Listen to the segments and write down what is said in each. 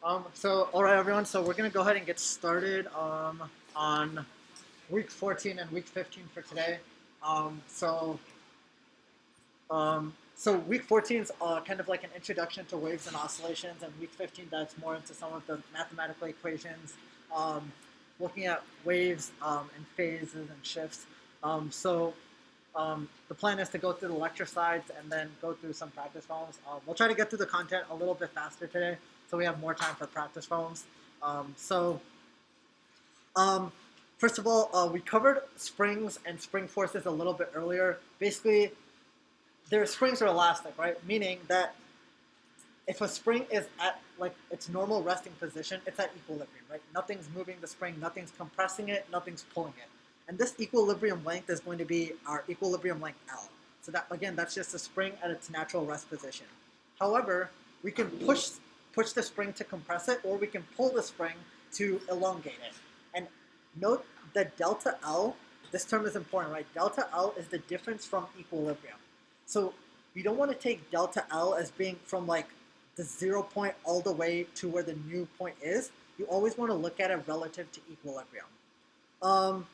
All right, everyone. So we're gonna go ahead and get started on week 14 and week 15 for today. Um, so so week 14 is kind of like an introduction to waves and oscillations, and week 15 that's more into some of the mathematical equations, um, looking at waves and phases and shifts. The plan is to go through the lecture slides and then go through some practice problems. We'll try to get through the content a little bit faster today, so we have more time for practice problems. Um, so um, First of all, we covered springs and spring forces a little bit earlier. Basically, their springs are elastic, right? Meaning that if a spring is at like its normal resting position, it's at equilibrium, right? Nothing's moving the spring, nothing's compressing it, nothing's pulling it. And this equilibrium length is going to be our equilibrium length L. So that again, that's just the spring at its natural rest position. However, we can push the spring to compress it, or we can pull the spring to elongate it. And note that delta L, this term is important, right? Delta L is the difference from equilibrium. So you don't want to take delta L as being from like the 0 point all the way to where the new point is. You always want to look at it relative to equilibrium. Um,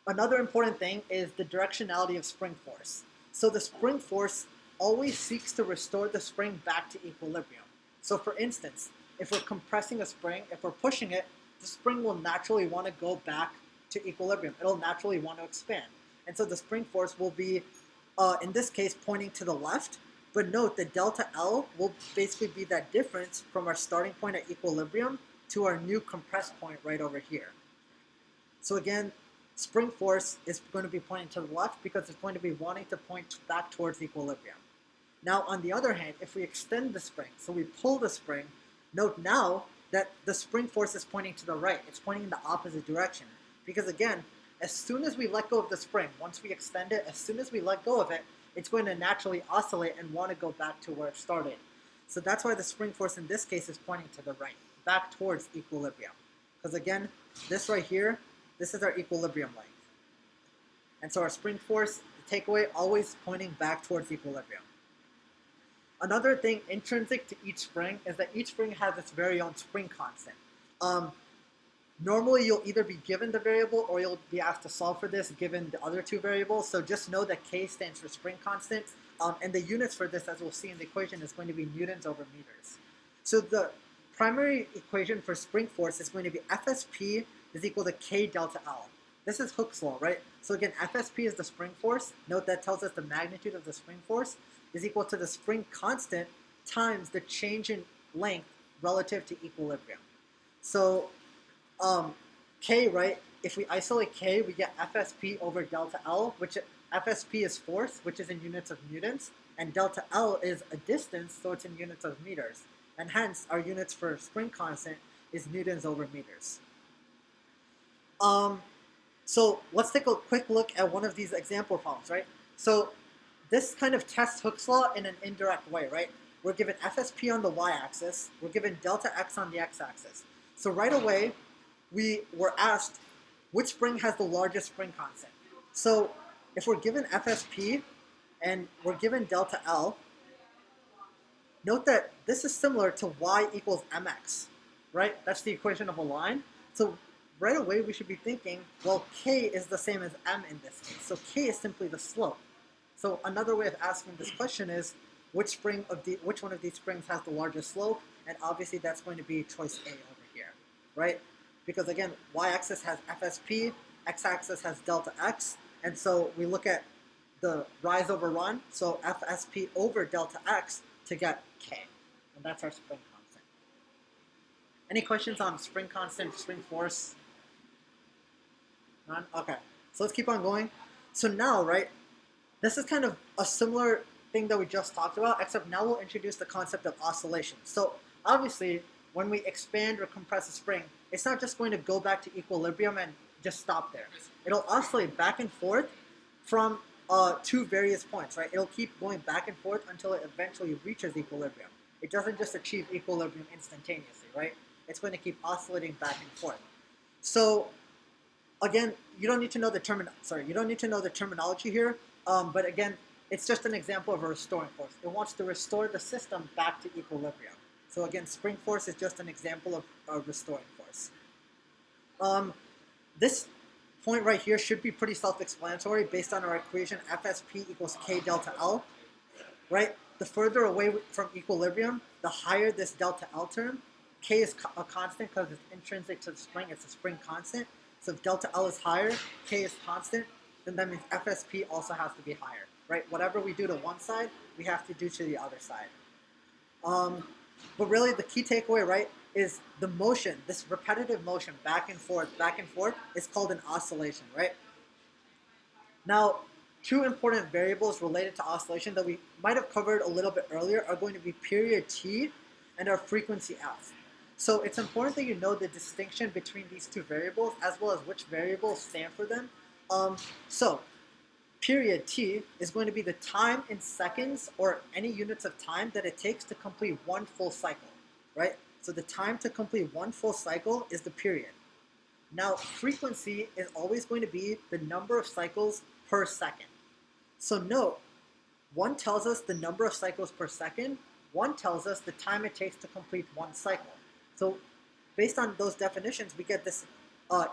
Another important thing is the directionality of spring force. So the spring force always seeks to restore the spring back to equilibrium. So for instance, if we're compressing a spring, if we're pushing it, the spring will naturally want to go back to equilibrium. It'll naturally want to expand. And so the spring force will be, in this case, pointing to the left. But note that delta L will basically be that difference from our starting point at equilibrium to our new compressed point right over here. So again, spring force is going to be pointing to the left because it's going to be wanting to point back towards equilibrium. Now, on the other hand, if we extend the spring, so we pull the spring, note now that the spring force is pointing to the right. It's pointing in the opposite direction. Because again, as soon as we let go of the spring, once we extend it, as soon as we let go of it, it's going to naturally oscillate and want to go back to where it started. So that's why the spring force in this case is pointing to the right, back towards equilibrium. Because again, this right here, this is our equilibrium length. And so our spring force, the takeaway, always pointing back towards equilibrium. Another thing intrinsic to each spring is that each spring has its very own spring constant. Um, Normally, you'll either be given the variable or you'll be asked to solve for this given the other two variables. So just know that K stands for spring constant. And the units for this, as we'll see in the equation, is going to be newtons over meters. So the primary equation for spring force is going to be FSP is equal to K delta L. This is Hooke's law, right? So again, FSP is the spring force. Note that tells us the magnitude of the spring force is equal to the spring constant times the change in length relative to equilibrium. So um, K, right? If we isolate K, we get FSP over delta L, which FSP is force, which is in units of newtons, and delta L is a distance, so it's in units of meters. And hence, our units for spring constant is newtons over meters. Um, so let's take a quick look at one of these example problems, right? So this kind of tests Hooke's law in an indirect way, right? We're given FSP on the y-axis, we're given delta x on the x-axis. So right away, we were asked which spring has the largest spring constant. So if we're given FSP and we're given delta L, note that this is similar to y equals mx, right? That's the equation of a line. So right away we should be thinking, well, k is the same as m in this case. So k is simply the slope. So another way of asking this question is, which one of these springs has the largest slope? And obviously that's going to be choice A over here, right? Because again, y-axis has FSP, x-axis has delta x, and so we look at the rise over run, so FSP over delta x to get K, and that's our spring constant. Any questions on spring constant, spring force? None? Okay, so let's keep on going. So now, right, this is kind of a similar thing that we just talked about, except now we'll introduce the concept of oscillation. So obviously, when we expand or compress a spring, it's not just going to go back to equilibrium and just stop there. It'll oscillate back and forth from two various points, right? It'll keep going back and forth until it eventually reaches equilibrium. It doesn't just achieve equilibrium instantaneously, right? It's going to keep oscillating back and forth. So again, you don't need to know the terminology here. But again, it's just an example of a restoring force. It wants to restore the system back to equilibrium. So again, spring force is just an example of a restoring force. Um, this point right here should be pretty self-explanatory based on our equation FSP equals K delta L, right? The further away from equilibrium, the higher this delta L term. K is a constant because it's intrinsic to the spring. It's a spring constant. So if delta L is higher, K is constant, then that means FSP also has to be higher, right? Whatever we do to one side, we have to do to the other side. But really the key takeaway, right, is the motion, this repetitive motion back and forth, is called an oscillation, right? Now, two important variables related to oscillation that we might have covered a little bit earlier are going to be period t and our frequency f. So it's important that you know the distinction between these two variables as well as which variables stand for them. So period t is going to be the time in seconds or any units of time that it takes to complete one full cycle, right? So the time to complete one full cycle is the period. Now, frequency is always going to be the number of cycles per second. So note, one tells us the number of cycles per second, one tells us the time it takes to complete one cycle. So based on those definitions, we get this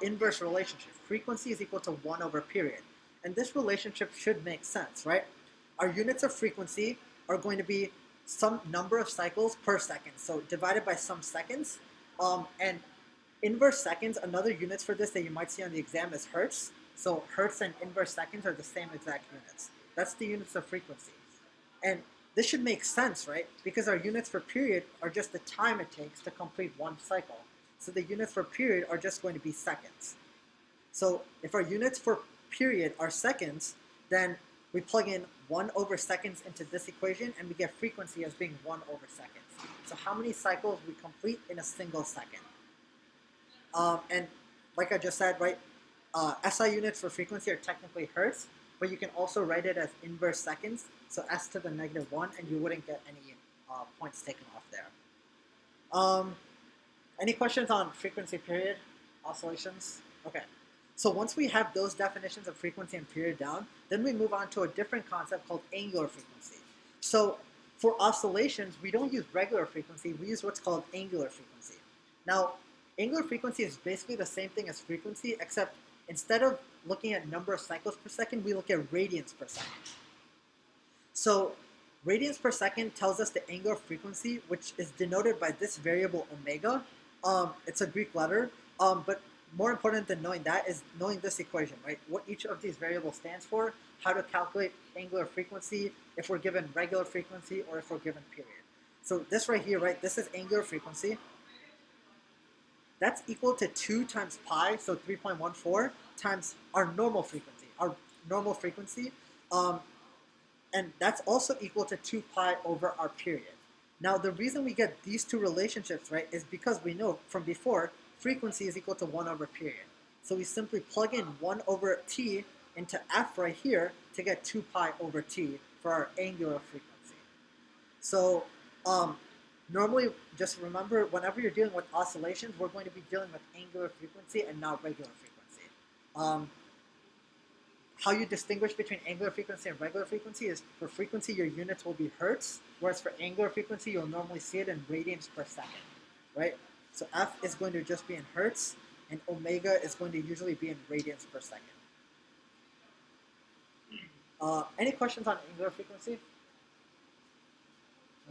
inverse relationship. Frequency is equal to 1 over period. And this relationship should make sense, right? Our units of frequency are going to be some number of cycles per second. So divided by some seconds. And inverse seconds, another units for this that you might see on the exam is hertz. So hertz and inverse seconds are the same exact units. That's the units of frequency. And this should make sense, right? Because our units for period are just the time it takes to complete one cycle. So the units for period are just going to be seconds. So if our units for period are seconds, then we plug in 1 over seconds into this equation and we get frequency as being 1 over seconds. So how many cycles we complete in a single second. And like I just said, right, SI units for frequency are technically hertz, but you can also write it as inverse seconds, so s to the negative 1, and you wouldn't get any points taken off there. Any questions on frequency, period, oscillations? Okay. So once we have those definitions of frequency and period down, then we move on to a different concept called angular frequency. So for oscillations, we don't use regular frequency, we use what's called angular frequency. Now, angular frequency is basically the same thing as frequency, except instead of looking at number of cycles per second, we look at radians per second. So radians per second tells us the angular frequency, which is denoted by this variable omega. It's a Greek letter, but more important than knowing that is knowing this equation, right? What each of these variables stands for, how to calculate angular frequency, if we're given regular frequency, or if we're given period. So this right here, right, this is angular frequency. That's equal to 2 times pi, so 3.14, times our normal frequency. And that's also equal to 2 pi over our period. Now, the reason we get these two relationships, right, is because we know from before, frequency is equal to 1 over period. So we simply plug in 1 over t into f right here to get 2 pi over t for our angular frequency. So normally, just remember, whenever you're dealing with oscillations, we're going to be dealing with angular frequency and not regular frequency. How you distinguish between angular frequency and regular frequency is for frequency, your units will be hertz, whereas for angular frequency, you'll normally see it in radians per second, right? So f is going to just be in hertz, and omega is going to usually be in radians per second. Any questions on angular frequency?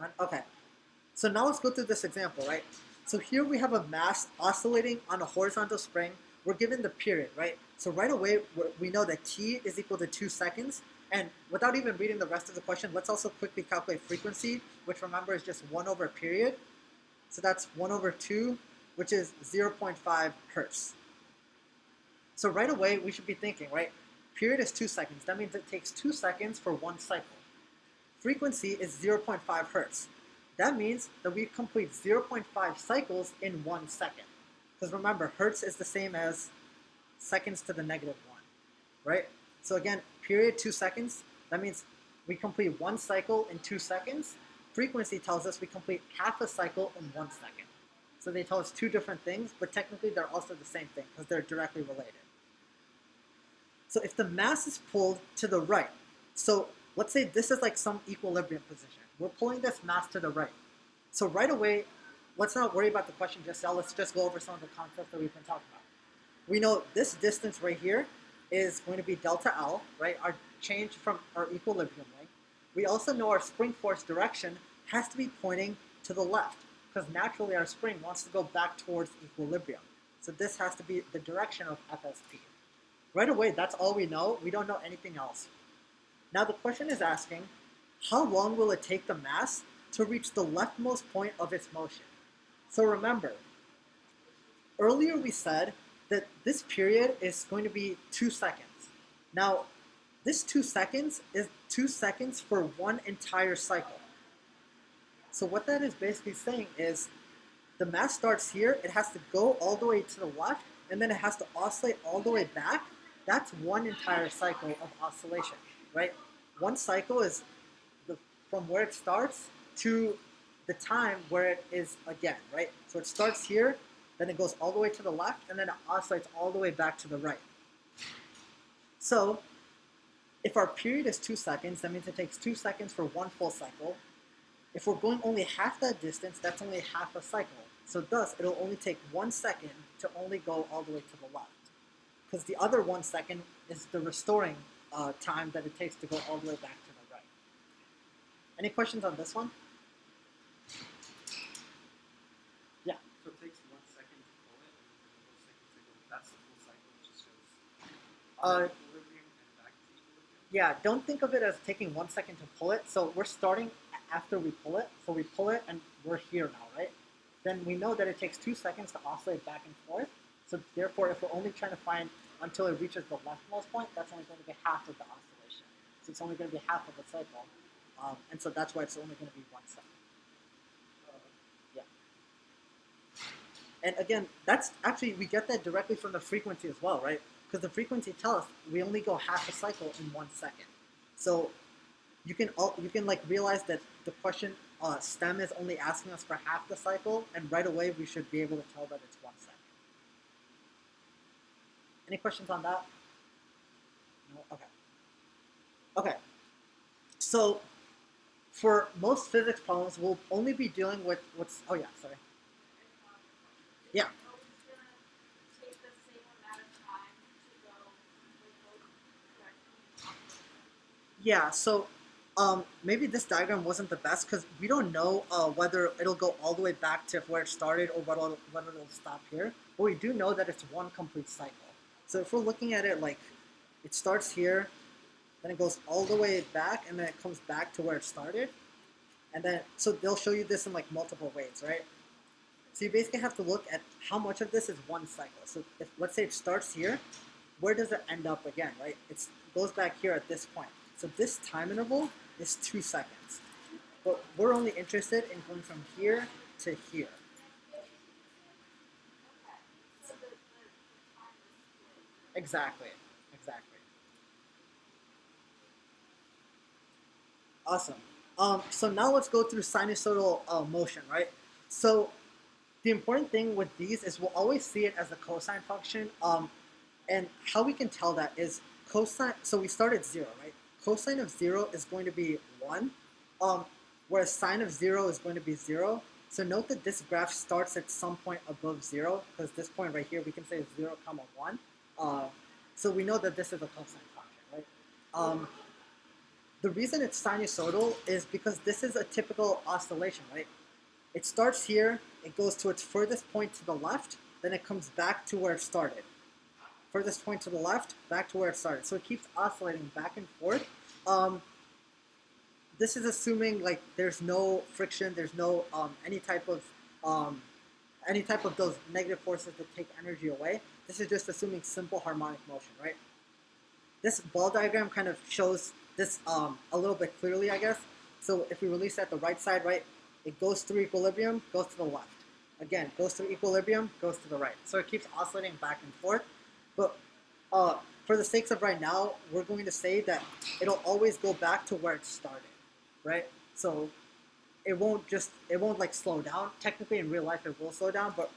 None? Okay. So now let's go through this example, right? So here we have a mass oscillating on a horizontal spring. We're given the period, right? So right away, we know that t is equal to 2 seconds. And without even reading the rest of the question, let's also quickly calculate frequency, which remember is just 1 over period. So that's 1 over 2, which is 0.5 hertz. So right away, we should be thinking, right? Period is 2 seconds. That means it takes 2 seconds for one cycle. Frequency is 0.5 hertz. That means that we complete 0.5 cycles in 1 second. Because remember, hertz is the same as seconds to the negative 1, right? So again, period 2 seconds, that means we complete 1 cycle in 2 seconds. Frequency tells us we complete half a cycle in 1 second. So they tell us two different things, but technically they're also the same thing because they're directly related. So if the mass is pulled to the right, so let's say this is like some equilibrium position. We're pulling this mass to the right. So right away, let's not worry about the question just now. Let's just go over some of the concepts that we've been talking about. We know this distance right here is going to be delta L, right? Our change from our equilibrium length. We also know our spring force direction has to be pointing to the left because naturally our spring wants to go back towards equilibrium. So this has to be the direction of FSP. Right away, that's all we know. We don't know anything else. Now the question is asking, how long will it take the mass to reach the leftmost point of its motion? So remember, earlier we said that this period is going to be 2 seconds. Now, this 2 seconds is 2 seconds for one entire cycle. So what that is basically saying is the mass starts here, it has to go all the way to the left, and then it has to oscillate all the way back. That's one entire cycle of oscillation, right? One cycle is from where it starts to the time where it is again, right? So it starts here, then it goes all the way to the left, and then it oscillates all the way back to the right. So if our period is 2 seconds, that means it takes 2 seconds for one full cycle. If we're going only half that distance, that's only half a cycle. So thus, it'll only take 1 second to only go all the way to the left. Because the other 1 second is the restoring time that it takes to go all the way back to the right. Any questions on this one? Yeah. So it takes 1 second to pull it, and then 1 second to go. That's the full cycle, which just shows equilibrium and back to equilibrium. Yeah, don't think of it as taking 1 second to pull it. So we're starting after we pull it. So we pull it and we're here now, right? Then we know that it takes 2 seconds to oscillate back and forth. So therefore, if we're only trying to find until it reaches the leftmost point, that's only going to be half of the oscillation. So it's only going to be half of the cycle. And so that's why it's only going to be 1 second. Yeah. And again, that's actually, we get that directly from the frequency as well, right? Because the frequency tells us we only go half a cycle in 1 second. So you can like realize that the question STEM is only asking us for half the cycle, and right away we should be able to tell that it's 1 second. Any questions on that? No? Okay. Okay. So for most physics problems, we'll only be dealing with what's, oh yeah, sorry. Yeah. Yeah, so maybe this diagram wasn't the best because we don't know whether it'll go all the way back to where it started or whether it'll stop here. But we do know that it's one complete cycle. So if we're looking at it like it starts here, then it goes all the way back, and then it comes back to where it started. And then, so they'll show you this in like multiple ways, right? So you basically have to look at how much of this is one cycle. So if, let's say it starts here, where does it end up again, right? It goes back here at this point. So this time interval is 2 seconds. But we're only interested in going from here to here. Exactly. Exactly. Awesome. So now let's go through sinusoidal motion, right? So the important thing with these is we'll always see it as a cosine function. And how we can tell that is cosine, so we start at 0, right? Cosine of 0 is going to be 1, whereas sine of 0 is going to be 0. So note that this graph starts at some point above 0, because this point right here we can say is 0, 1. So we know that this is a cosine function, right? The reason it's sinusoidal is because this is a typical oscillation, right? It starts here, it goes to its furthest point to the left, then it comes back to where it started. Furthest point to the left, back to where it started. So it keeps oscillating back and forth. This is assuming like there's no friction, there's no any type of those negative forces that take energy away. This is just assuming simple harmonic motion, right? This ball diagram kind of shows this a little bit clearly, I guess. So if we release at the right side, right, it goes through equilibrium, goes to the left. Again, goes through equilibrium, goes to the right. So it keeps oscillating back and forth. But for the sakes of right now, we're going to say that it'll always go back to where it started, right? So it won't like slow down. Technically, in real life, it will slow down, but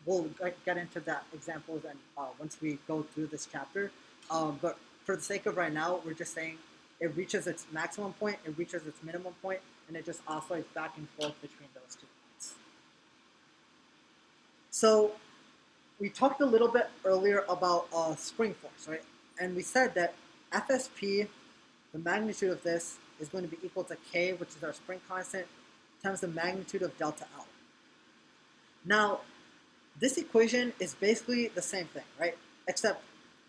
we'll get into that examples and once we go through this chapter. But for the sake of right now, we're just saying it reaches its maximum point, it reaches its minimum point, and it just oscillates back and forth between those 2 points. So we talked a little bit earlier about spring force, right? And we said that FSP, the magnitude of this, is going to be equal to K, which is our spring constant, times the magnitude of delta L. Now, this equation is basically the same thing, right? Except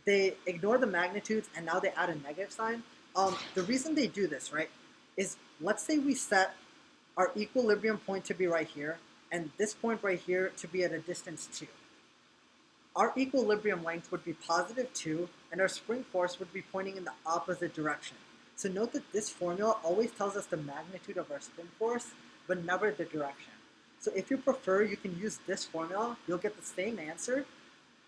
they ignore the magnitudes and now they add a negative sign. The reason they do this, right, is let's say we set our equilibrium point to be right here and this point right here to be at a distance 2. Our equilibrium length would be positive 2 and our spring force would be pointing in the opposite direction. So note that this formula always tells us the magnitude of our spring force, but never the direction. So if you prefer, you can use this formula. You'll get the same answer.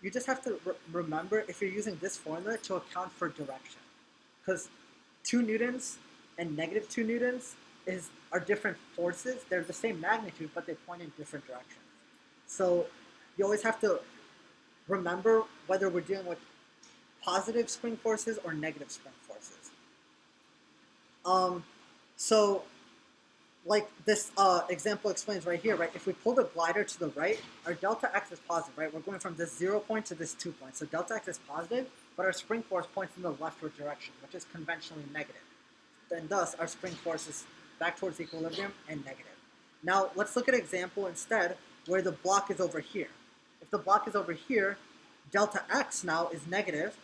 You just have to remember if you're using this formula to account for direction. Because 2 newtons and negative 2 newtons are different forces. They're the same magnitude, but they point in different directions. So you always have to remember whether we're dealing with positive spring forces or negative spring forces. So like this example explains right here, right? If we pull the glider to the right, our delta x is positive, right? We're going from this 0 point to this 2 point. So delta x is positive, but our spring force points in the leftward direction, which is conventionally negative. And thus, our spring force is back towards equilibrium and negative. Now, let's look at an example instead where the block is over here. If the block is over here, delta x now is negative,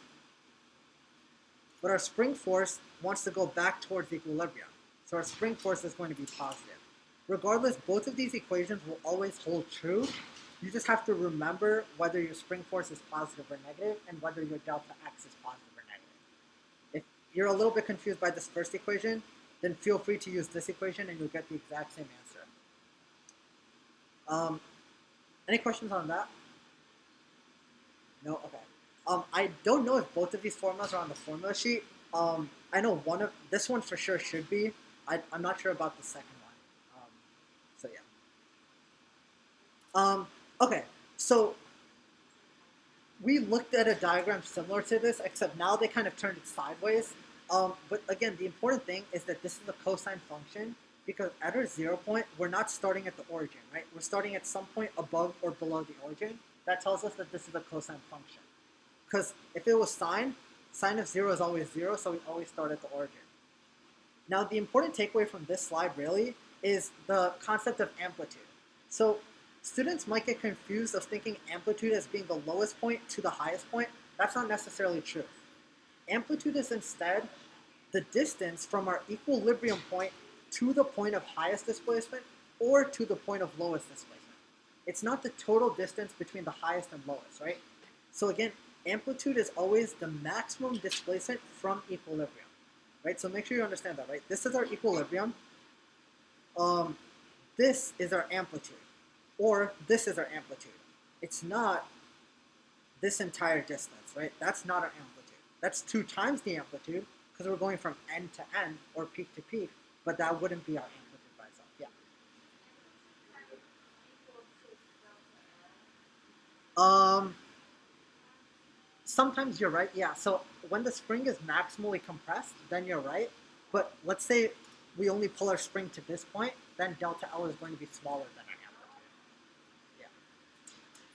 but our spring force wants to go back towards equilibrium. So our spring force is going to be positive. Regardless, both of these equations will always hold true. You just have to remember whether your spring force is positive or negative and whether your delta x is positive or negative. If you're a little bit confused by this first equation, then feel free to use this equation and you'll get the exact same answer. Any questions on that? No? Okay. I don't know if both of these formulas are on the formula sheet. I know this one for sure should be. I'm not sure about the second one. So yeah. Okay, so we looked at a diagram similar to this, except now they kind of turned it sideways. But again, the important thing is that this is a cosine function because at our 0 point, we're not starting at the origin, right? We're starting at some point above or below the origin. That tells us that this is a cosine function. Because if it was sine of 0 is always 0, so we always start at the origin. Now, the important takeaway from this slide really is the concept of amplitude. So students might get confused of thinking amplitude as being the lowest point to the highest point. That's not necessarily true. Amplitude is instead the distance from our equilibrium point to the point of highest displacement or to the point of lowest displacement. It's not the total distance between the highest and lowest, right? So again, amplitude is always the maximum displacement from equilibrium. Right, so make sure you understand that, right? This is our equilibrium. This is our amplitude, or this is our amplitude. It's not this entire distance, right? That's not our amplitude. That's 2 times the amplitude because we're going from end to end or peak to peak, but that wouldn't be our amplitude by itself. Yeah. Sometimes you're right, yeah. So when the spring is maximally compressed, then you're right. But let's say we only pull our spring to this point, then delta L is going to be smaller than our amplitude. Yeah.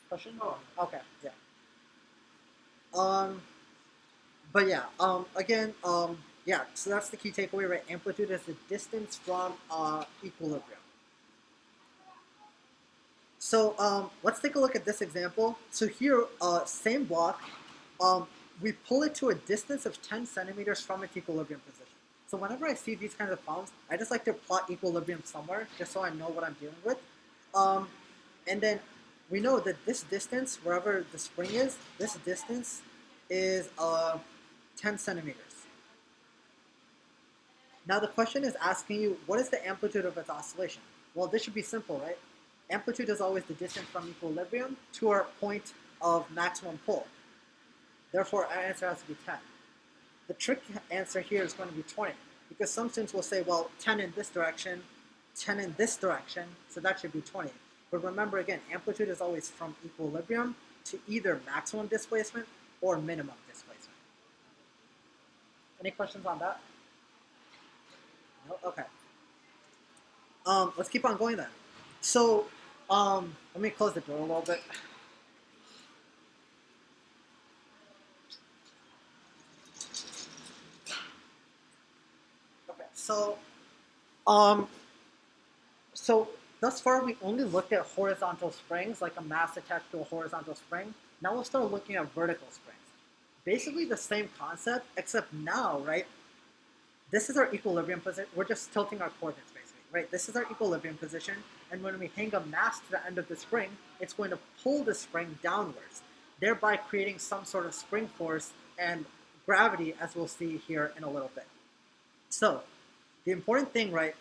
Question? Oh. Okay, yeah. But yeah, again, yeah, so that's the key takeaway, right? Amplitude is the distance from equilibrium. So let's take a look at this example. So here, same block, we pull it to a distance of 10 centimeters from its equilibrium position. So whenever I see these kinds of problems, I just like to plot equilibrium somewhere, just so I know what I'm dealing with. And then we know that this distance, wherever the spring is, this distance is 10 centimeters. Now the question is asking you, what is the amplitude of its oscillation? Well, this should be simple, right? Amplitude is always the distance from equilibrium to our point of maximum pull. Therefore, our answer has to be 10. The trick answer here is going to be 20, because some students will say, well, 10 in this direction, 10 in this direction, so that should be 20. But remember again, amplitude is always from equilibrium to either maximum displacement or minimum displacement. Any questions on that? No? Okay. Let's keep on going then. So, let me close the door a little bit. So, um, so thus far we only looked at horizontal springs, like a mass attached to a horizontal spring. Now we'll start looking at vertical springs. Basically the same concept, except now, right? This is our equilibrium position. We're just tilting our coordinates, basically, right? This is our equilibrium position, and when we hang a mass to the end of the spring, it's going to pull the spring downwards, thereby creating some sort of spring force and gravity, as we'll see here in a little bit. So, the important thing, right,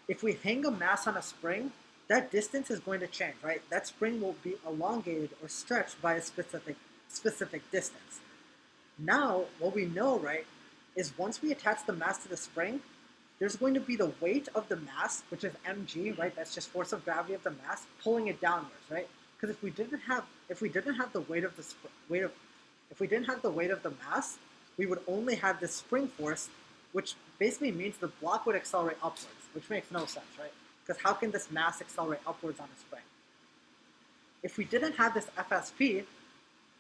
if we hang a mass on a spring, that distance is going to change, right? That spring will be elongated or stretched by a specific distance. Now, what we know, right, is once we attach the mass to the spring, there's going to be the weight of the mass, which is mg, right? That's just force of gravity of the mass, pulling it downwards, right? Because if we didn't have the weight of the if we didn't have the weight of the mass, we would only have this spring force, which basically means the block would accelerate upwards, which makes no sense, right? Because how can this mass accelerate upwards on a spring? If we didn't have this FSP,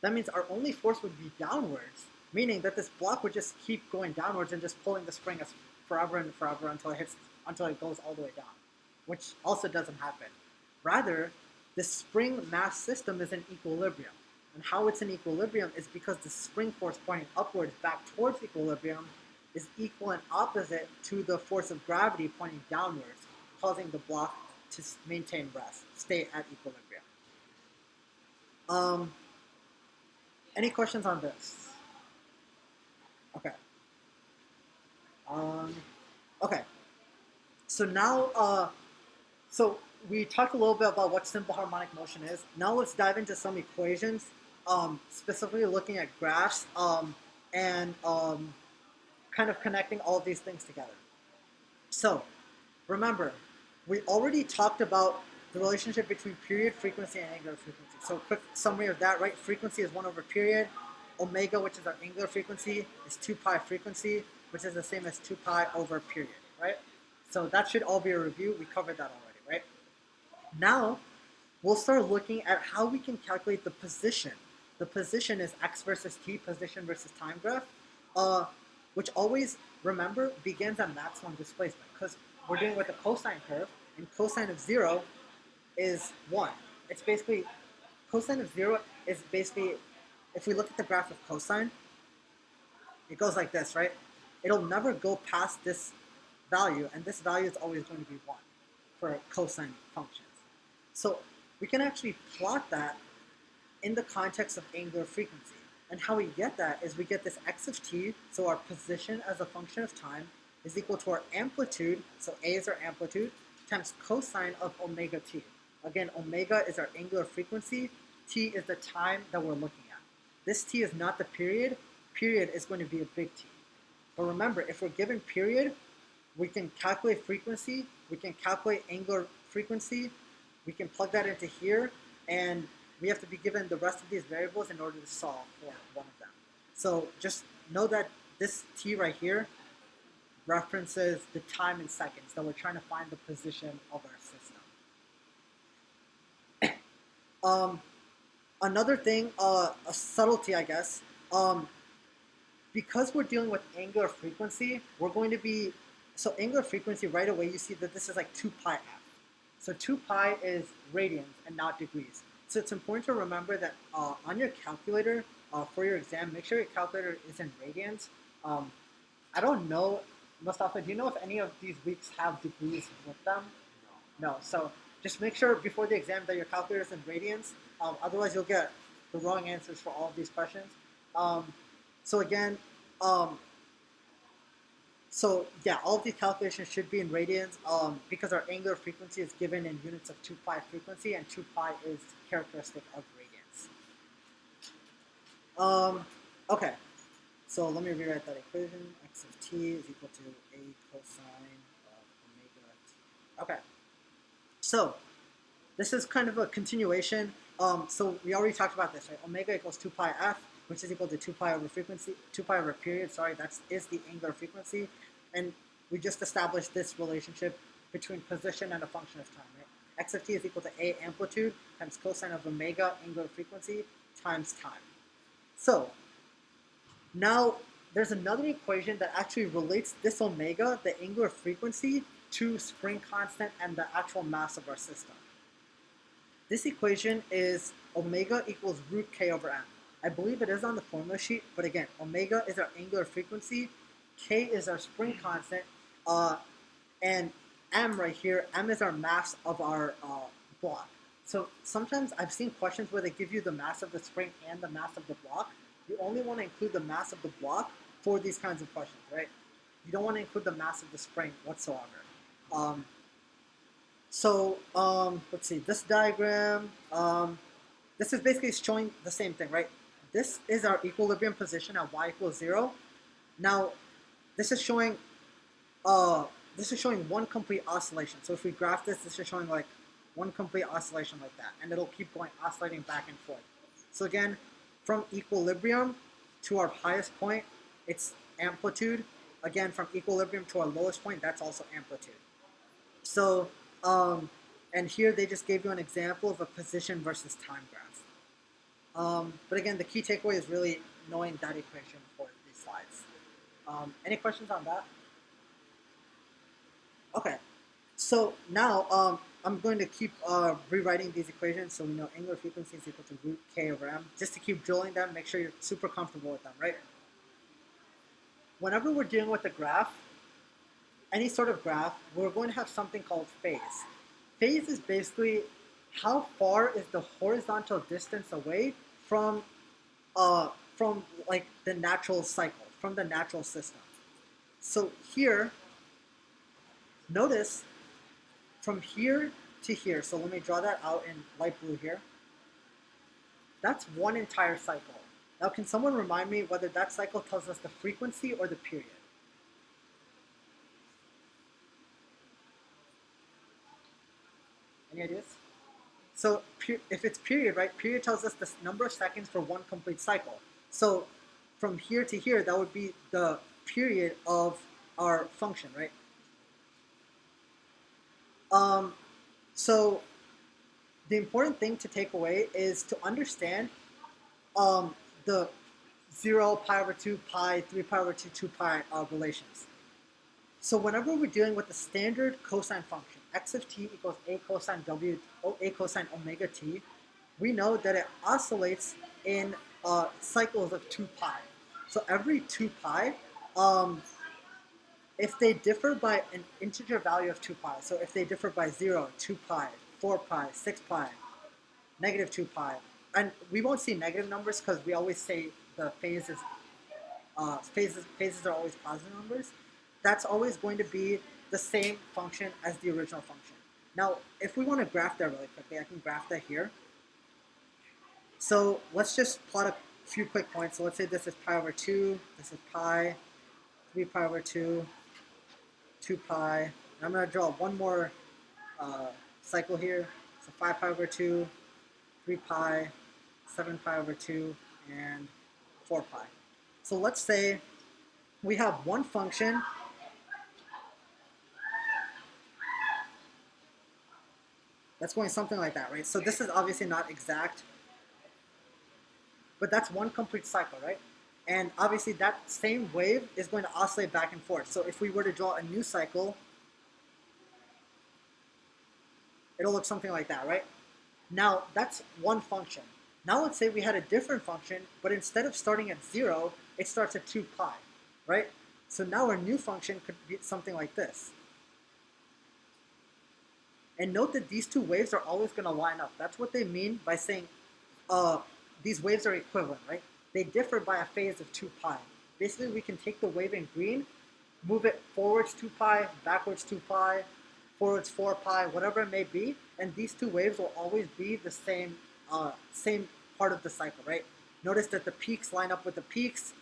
that means our only force would be downwards, meaning that this block would just keep going downwards and just pulling the spring forever and forever until it goes all the way down, which also doesn't happen. Rather, the spring mass system is in equilibrium. And how it's in equilibrium is because the spring force pointing upwards back towards equilibrium is equal and opposite to the force of gravity pointing downwards, causing the block to maintain rest, stay at equilibrium. Any questions on this? Okay. Okay. So now, so we talked a little bit about what simple harmonic motion is. Now let's dive into some equations, specifically looking at graphs, and kind of connecting all of these things together. So, remember, we already talked about the relationship between period, frequency, and angular frequency. So, quick summary of that, right? Frequency is 1 over period. Omega, which is our angular frequency, is 2 pi frequency, which is the same as 2 pi over period, right? So that should all be a review. We covered that already, right? Now, we'll start looking at how we can calculate the position. The position is x versus t, position versus time graph, which always, remember, begins at maximum displacement because we're dealing with a cosine curve, and cosine of 0 is 1. It's basically, cosine of 0 is basically, if we look at the graph of cosine, it goes like this, right? It'll never go past this value, and this value is always going to be 1 for cosine functions. So we can actually plot that in the context of angular frequency. And how we get that is we get this x of t, so our position as a function of time is equal to our amplitude, so a is our amplitude, times cosine of omega t. Again, omega is our angular frequency, t is the time that we're looking at. This t is not the period. Period is going to be a big T. But remember, if we're given period, we can calculate frequency, we can calculate angular frequency, we can plug that into here, and we have to be given the rest of these variables in order to solve for one of them. So just know that this T right here references the time in seconds that we're trying to find the position of our system. Another thing, a subtlety, I guess, because we're dealing with angular frequency, we're going to be, so angular frequency, right away you see that this is like 2 pi f. So 2 pi is radians and not degrees. So it's important to remember that on your calculator, for your exam, make sure your calculator is in radians. I don't know, Mustafa, do you know if any of these weeks have degrees with them? No. So just make sure before the exam that your calculator is in radians. Otherwise, you'll get the wrong answers for all of these questions. So again, so yeah, all of these calculations should be in radians because our angular frequency is given in units of 2 pi frequency, and 2 pi is characteristic of radians. Okay, so let me rewrite that equation. X of t is equal to a cosine of omega t. Okay, so this is kind of a continuation. So we already talked about this, right? Omega equals 2 pi f, which is equal to 2 pi over frequency, 2 pi over period, sorry, that is the angular frequency. And we just established this relationship between position and a function of time, right? X of t is equal to a amplitude times cosine of omega angular frequency times time. So now there's another equation that actually relates this omega, the angular frequency, to spring constant and the actual mass of our system. This equation is omega equals root k over m. I believe it is on the formula sheet, but again, omega is our angular frequency, k is our spring constant, and m right here, m is our mass of our block. So sometimes I've seen questions where they give you the mass of the spring and the mass of the block. You only want to include the mass of the block for these kinds of questions, right? You don't want to include the mass of the spring whatsoever. Let's see, this diagram, this is basically showing the same thing, right? This is our equilibrium position at y equals 0. Now, this is showing one complete oscillation. So if we graph this, this is showing like one complete oscillation like that, and it'll keep going oscillating back and forth. So again, from equilibrium to our highest point, it's amplitude. Again, from equilibrium to our lowest point, that's also amplitude. So, and here they just gave you an example of a position versus time graph. But again, the key takeaway is really knowing that equation for these slides. Any questions on that? Okay, so now I'm going to keep rewriting these equations so we know angular frequency is equal to root k over m, just to keep drilling them, make sure you're super comfortable with them, right? Whenever we're dealing with a graph, any sort of graph, we're going to have something called phase. Phase is basically how far is the horizontal distance away from like the natural cycle, from the natural system. So here, notice from here to here, so let me draw that out in light blue here. That's one entire cycle. Now, can someone remind me whether that cycle tells us the frequency or the period? Any ideas? So if it's period, right, period tells us the number of seconds for one complete cycle. So from here to here, that would be the period of our function, right? So the important thing to take away is to understand the 0, pi over 2, pi, 3 pi over 2, 2 pi relations. So whenever we're dealing with the standard cosine function, x of t equals a cosine w, a cosine omega t, we know that it oscillates in cycles of 2 pi. So every 2 pi, if they differ by an integer value of 2 pi, so if they differ by 0, 2 pi, 4 pi, 6 pi, negative 2 pi, and we won't see negative numbers because we always say the phases are always positive numbers. That's always going to be the same function as the original function. Now, if we want to graph that really quickly, I can graph that here. So let's just plot a few quick points. So let's say this is pi over 2, this is pi, 3 pi over 2, 2 pi. And I'm going to draw one more cycle here. So 5 pi over 2, 3 pi, 7 pi over 2, and 4 pi. So let's say we have one function that's going something like that, right? So this is obviously not exact, but that's one complete cycle, right? And obviously that same wave is going to oscillate back and forth. So if we were to draw a new cycle, it'll look something like that, right? Now that's one function. Now let's say we had a different function, but instead of starting at 0, it starts at 2 pi, right? So now our new function could be something like this. And note that these two waves are always going to line up. That's what they mean by saying these waves are equivalent, right? They differ by a phase of 2 pi. Basically, we can take the wave in green, move it forwards 2 pi, backwards 2 pi, forwards 4 pi, whatever it may be, and these two waves will always be the same part of the cycle, right? Notice that the peaks line up with the peaks,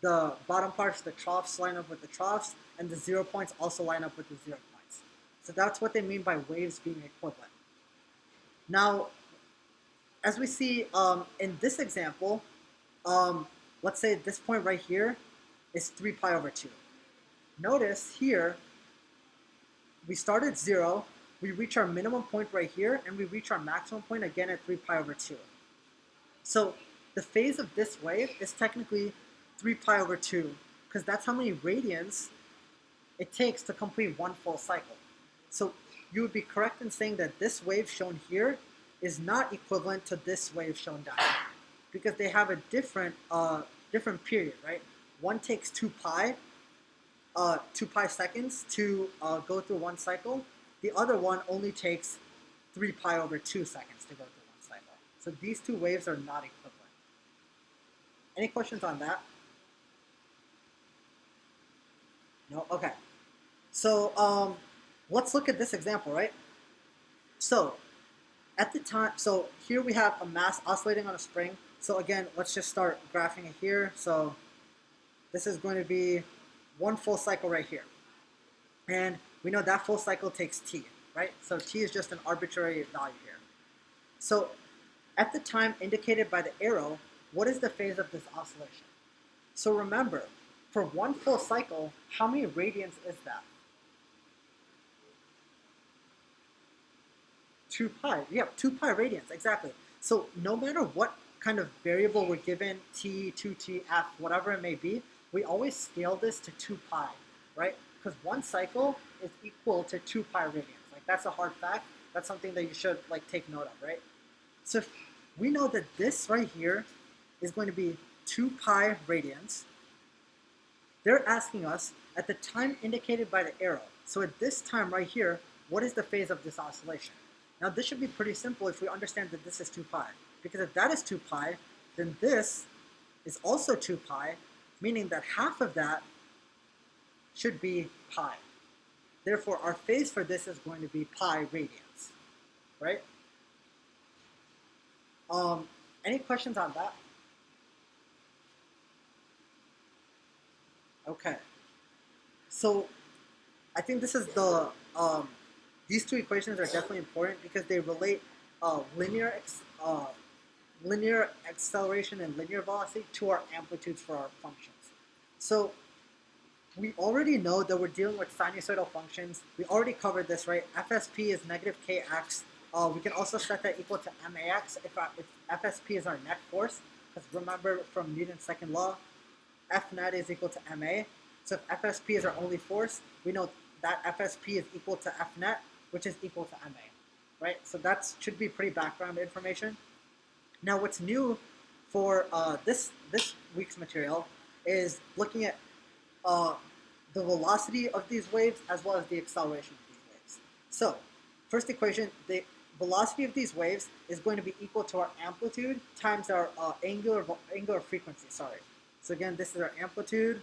the bottom parts, the troughs, line up with the troughs, and the 0 points also line up with the 0 points. So that's what they mean by waves being equivalent. Now, as we see in this example, let's say this point right here is 3 pi over 2. Notice here, we start at 0, we reach our minimum point right here, and we reach our maximum point again at 3 pi over 2. So the phase of this wave is technically 3 pi over 2 because that's how many radians it takes to complete one full cycle. So you would be correct in saying that this wave shown here is not equivalent to this wave shown down here, because they have a different period, right? One takes 2 pi seconds to go through one cycle. The other one only takes 3 pi over 2 seconds to go through one cycle. So these two waves are not equivalent. Any questions on that? No? Okay. So let's look at this example, right? So at the time, so here we have a mass oscillating on a spring. So again, let's just start graphing it here. So this is going to be one full cycle right here. And we know that full cycle takes t, right? So t is just an arbitrary value here. So at the time indicated by the arrow, what is the phase of this oscillation? So remember, for one full cycle, how many radians is that? 2 pi. Yep, 2 pi radians, exactly. So no matter what kind of variable we're given, t, 2t, f, whatever it may be, we always scale this to 2 pi, right? Because one cycle is equal to 2 pi radians. Like, that's a hard fact. That's something that you should like take note of, right? So if we know that this right here is going to be 2 pi radians. They're asking us at the time indicated by the arrow. So at this time right here, what is the phase of this oscillation? Now this should be pretty simple if we understand that this is 2 pi. Because if that is 2 pi, then this is also 2 pi, meaning that half of that should be pi. Therefore, our phase for this is going to be pi radians, right? Any questions on that? Okay. So I think this is these two equations are definitely important because they relate linear acceleration and linear velocity to our amplitudes for our functions. So we already know that we're dealing with sinusoidal functions. We already covered this, right? FSP is negative kx. We can also set that equal to max if FSP is our net force. Because remember from Newton's second law, F net is equal to ma. So if FSP is our only force, we know that FSP is equal to F net, which is equal to ma, right? So that should be pretty background information. Now, what's new for this week's material is looking at the velocity of these waves as well as the acceleration of these waves. So, first equation, the velocity of these waves is going to be equal to our amplitude times our angular frequency. Sorry. So again, this is our amplitude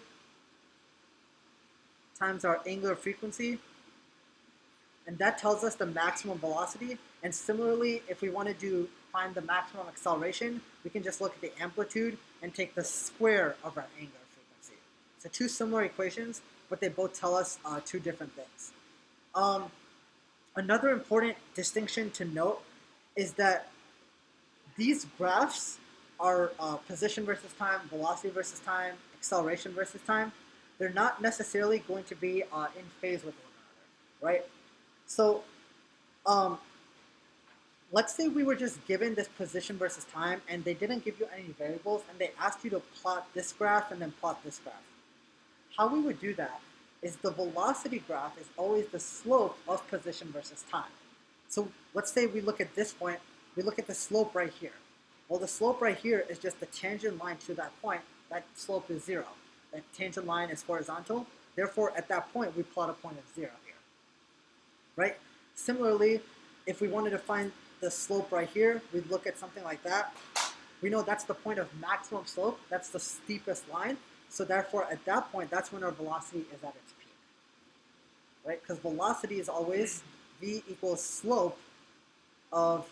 times our angular frequency, and that tells us the maximum velocity. And similarly, if we want to find the maximum acceleration, we can just look at the amplitude and take the square of our angular frequency. So two similar equations, but they both tell us two different things. Another important distinction to note is that these graphs are position versus time, velocity versus time, acceleration versus time. They're not necessarily going to be in phase with one another, right? So let's say we were just given this position versus time and they didn't give you any variables and they asked you to plot this graph and then plot this graph. How we would do that is the velocity graph is always the slope of position versus time. So let's say we look at this point, we look at the slope right here. Well, the slope right here is just the tangent line to that point. That slope is 0. That tangent line is horizontal. Therefore, at that point, we plot a point of 0 here. Right? Similarly, if we wanted to find the slope right here, we'd look at something like that. We know that's the point of maximum slope. That's the steepest line. So therefore, at that point, that's when our velocity is at its peak. Right? Because velocity is always v equals slope of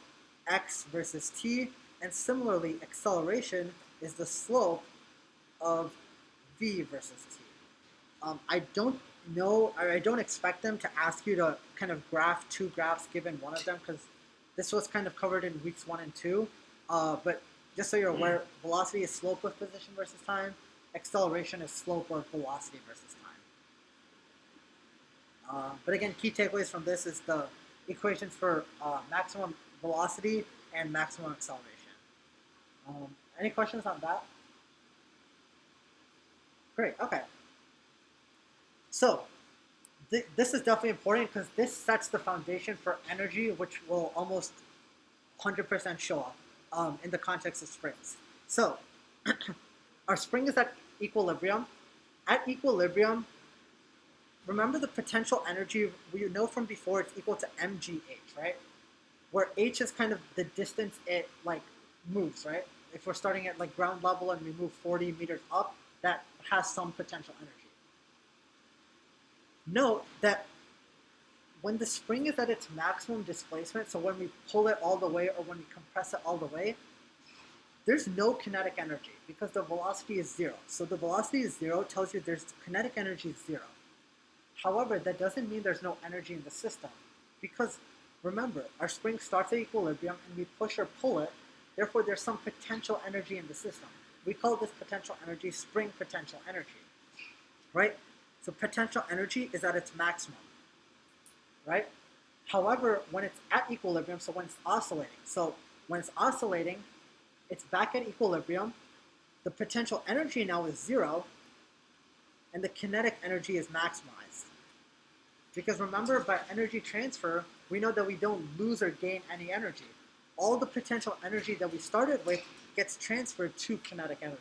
x versus t. And similarly, acceleration is the slope of v versus t. I don't know, or I don't expect them to ask you to kind of graph two graphs given one of them, because this was kind of covered in weeks 1 and 2. But just so you're aware, velocity is slope of position versus time. Acceleration is slope of velocity versus time. But again, key takeaways from this is the equations for maximum velocity and maximum acceleration. Any questions on that? Great, okay. So this is definitely important because this sets the foundation for energy, which will almost 100% show up in the context of springs. So our spring is at equilibrium. At equilibrium, remember the potential energy we know from before, it's equal to mgh, right? Where h is kind of the distance it like moves, right? If we're starting at like ground level and we move 40 meters up, that has some potential energy. Note that when the spring is at its maximum displacement, so when we pull it all the way or when we compress it all the way, there's no kinetic energy because the velocity is zero. So the velocity is zero tells you there's kinetic energy is zero. However, that doesn't mean there's no energy in the system because remember, our spring starts at equilibrium and we push or pull it, therefore there's some potential energy in the system. We call this potential energy spring potential energy, right? So potential energy is at its maximum, right? However, when it's at equilibrium, so when it's oscillating, it's back at equilibrium. The potential energy now is zero, and the kinetic energy is maximized. Because remember, by energy transfer, we know that we don't lose or gain any energy. All the potential energy that we started with gets transferred to kinetic energy.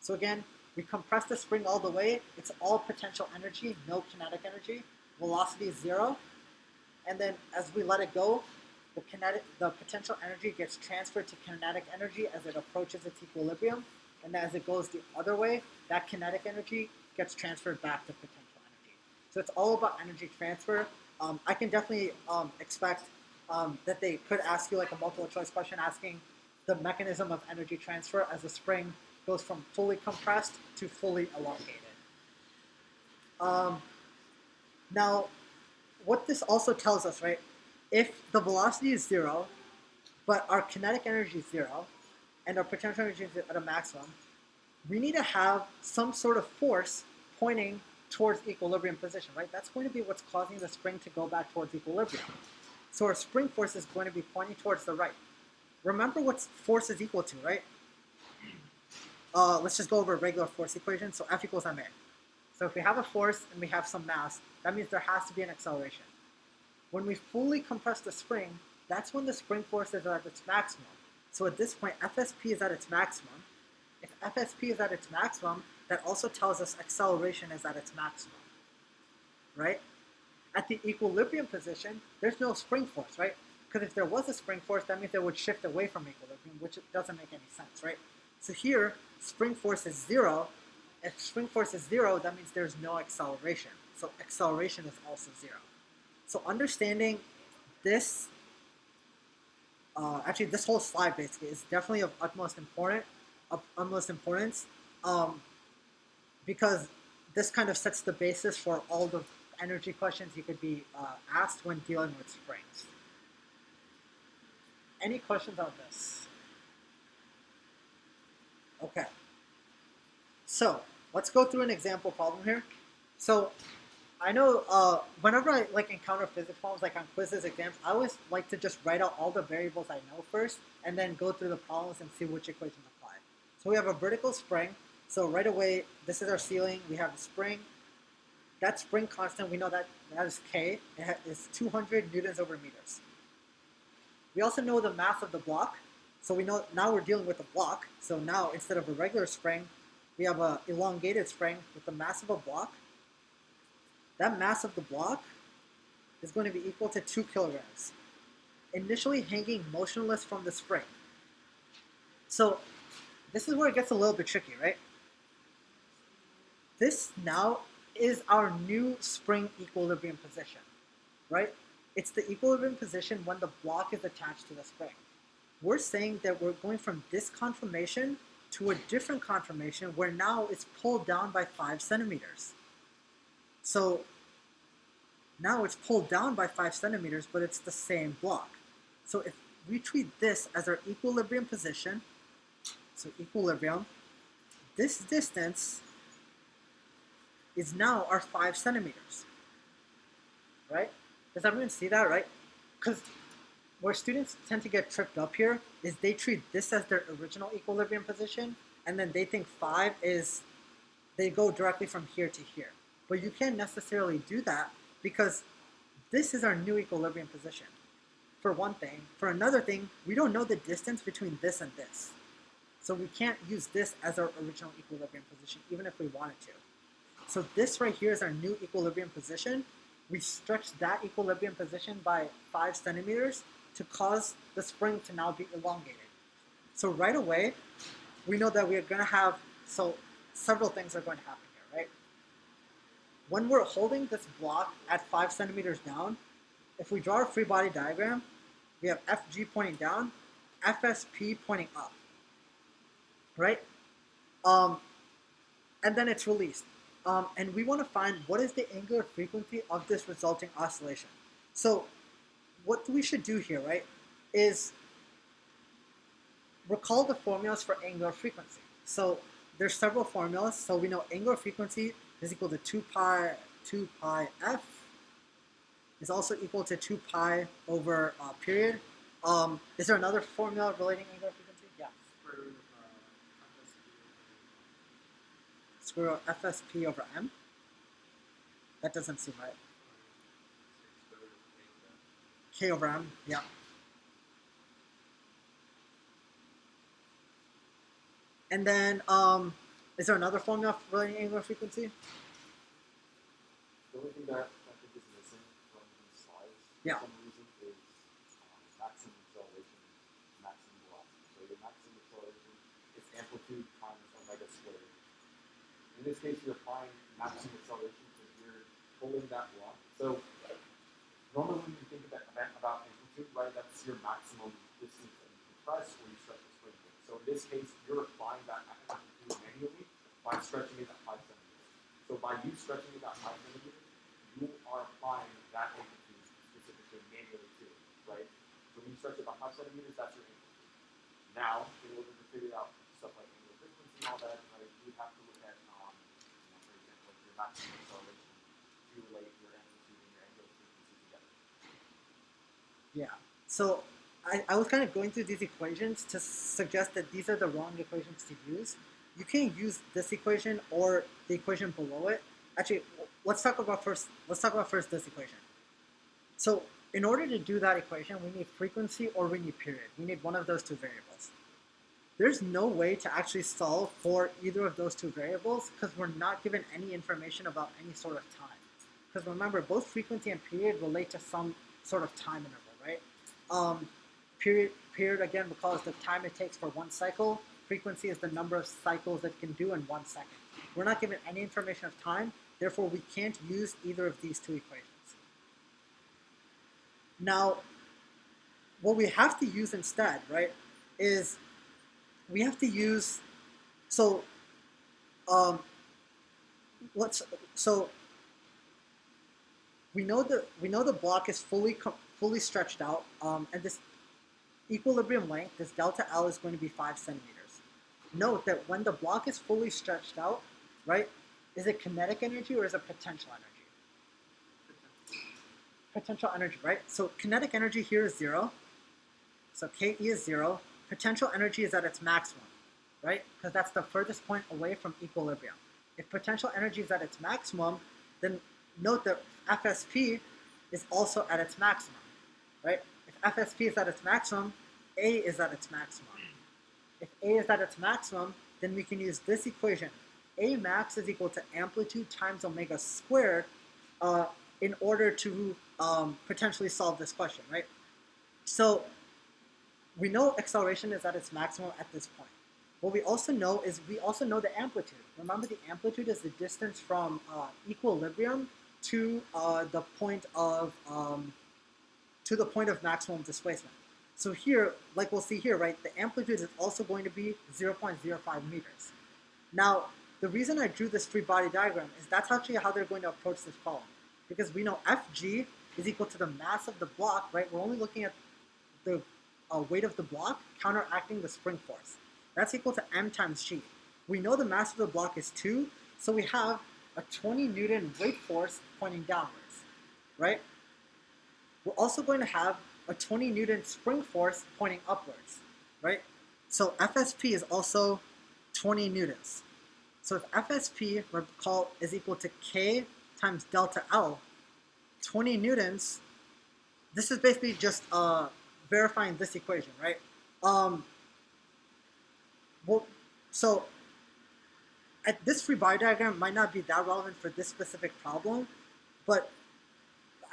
So again, we compress the spring all the way, it's all potential energy, no kinetic energy. Velocity is zero. And then as we let it go, the potential energy gets transferred to kinetic energy as it approaches its equilibrium. And as it goes the other way, that kinetic energy gets transferred back to potential energy. So it's all about energy transfer. I can definitely expect that they could ask you like a multiple choice question asking the mechanism of energy transfer as the spring goes from fully compressed to fully elongated. Now, what this also tells us, right? If the velocity is zero, but our kinetic energy is zero, and our potential energy is at a maximum, we need to have some sort of force pointing towards equilibrium position, right? That's going to be what's causing the spring to go back towards equilibrium. So our spring force is going to be pointing towards the right. Remember what force is equal to, right? Let's just go over a regular force equation. So F equals ma. So if we have a force and we have some mass, that means there has to be an acceleration. When we fully compress the spring, that's when the spring force is at its maximum. So at this point, FSP is at its maximum. If FSP is at its maximum, that also tells us acceleration is at its maximum, right? At the equilibrium position, there's no spring force, right? Because if there was a spring force, that means it would shift away from equilibrium, which doesn't make any sense, right? So here, spring force is zero. If spring force is zero, that means there's no acceleration. So acceleration is also zero. So understanding this, actually this whole slide basically is definitely of utmost importance, because this kind of sets the basis for all the energy questions you could be asked when dealing with springs. Any questions on this? Okay. So let's go through an example problem here. So I know whenever I like encounter physics problems, like on quizzes, exams, I always like to just write out all the variables I know first, and then go through the problems and see which equations apply. So we have a vertical spring. So right away, this is our ceiling. We have the spring. That spring constant, we know that is K. It is 200 newtons over meters. We also know the mass of the block. So we know now we're dealing with a block. So now instead of a regular spring, we have an elongated spring with the mass of a block. That mass of the block is going to be equal to 2 kilograms, initially hanging motionless from the spring. So this is where it gets a little bit tricky, right? This now is our new spring equilibrium position, right? It's the equilibrium position when the block is attached to the spring. We're saying that we're going from this conformation to a different conformation where now it's pulled down by 5 centimeters. So now it's pulled down by 5 centimeters, but it's the same block. So if we treat this as our equilibrium position, so equilibrium, this distance is now our 5 centimeters, right? Does everyone see that, right? Because where students tend to get tripped up here is they treat this as their original equilibrium position, and then they think 5 is, they go directly from here to here. But you can't necessarily do that because this is our new equilibrium position, for one thing. For another thing, we don't know the distance between this and this. So we can't use this as our original equilibrium position, even if we wanted to. So this right here is our new equilibrium position. We stretched that equilibrium position by 5 centimeters to cause the spring to now be elongated. So right away, we know that we are going to have, so several things are going to happen here, right? When we're holding this block at 5 centimeters down, if we draw a free body diagram, we have FG pointing down, FSP pointing up, right? And then it's released. And we want to find what is the angular frequency of this resulting oscillation. So what we should do here, right, is recall the formulas for angular frequency. So there's several formulas. So we know angular frequency is equal to 2 pi f is also equal to 2 pi over period. Is there another formula relating angular frequency? Yeah. Square root FSP over M? That doesn't seem right. K over M, yeah. And then, is there another formula relating angular frequency? The only thing that I think is missing from these slides Yeah. for some reason is maximum acceleration, maximum velocity. So your maximum acceleration is amplitude times omega squared. In this case, you're applying maximum acceleration because you're pulling that block. So normally when you think about amplitude, right, that's your maximum distance that you can press or you stretch the spring with. So in this case, you're applying that amplitude manually by stretching it at 5 centimeters. So by you stretching it at 5 centimeters, you are applying that amplitude specifically manually to it, right? So when you stretch it by 5 centimeters, that's your amplitude. Now, in order to figure out stuff like angular frequency and all that, right, you have to look at, for example, your maximum acceleration to relate your amplitude and your angular frequency together. Yeah. So I was kind of going through these equations to suggest that these are the wrong equations to use. You can use this equation or the equation below it. Actually, let's talk about first this equation. So in order to do that equation, we need frequency or we need period. We need one of those two variables. There's no way to actually solve for either of those two variables because we're not given any information about any sort of time. Because remember, both frequency and period relate to some sort of time interval, right? Period again, recall is the time it takes for one cycle. Frequency is the number of cycles it can do in 1 second. We're not given any information of time, therefore we can't use either of these two equations. Now, what we have to use instead, right, is we have to use, so we know the block is fully stretched out, and this equilibrium length, this delta L, is going to be 5 centimeters. Note that when the block is fully stretched out, right, is it kinetic energy or is it potential energy? Potential energy, right? So kinetic energy here is 0. So Ke is 0. Potential energy is at its maximum, right? Because that's the furthest point away from equilibrium. If potential energy is at its maximum, then note that FSP is also at its maximum, right? If FSP is at its maximum, A is at its maximum. If A is at its maximum, then we can use this equation. A max is equal to amplitude times omega squared in order to potentially solve this question, right? So we know acceleration is at its maximum at this point. What we also know is we also know the amplitude. Remember, the amplitude is the distance from equilibrium to the point of maximum displacement. So here, like we'll see here, right, the amplitude is also going to be 0.05 meters. Now, the reason I drew this free body diagram is that's actually how they're going to approach this problem. Because we know Fg is equal to the mass of the block, right? We're only looking at the weight of the block counteracting the spring force. That's equal to m times g. We know the mass of the block is 2, so we have a 20 Newton weight force pointing downwards, right? We're also going to have a 20 Newton spring force pointing upwards, right? So FSP is also 20 newtons. So if FSP, recall, is equal to K times delta L, 20 newtons. This is basically just verifying this equation, right? Well, so this free body diagram might not be that relevant for this specific problem, but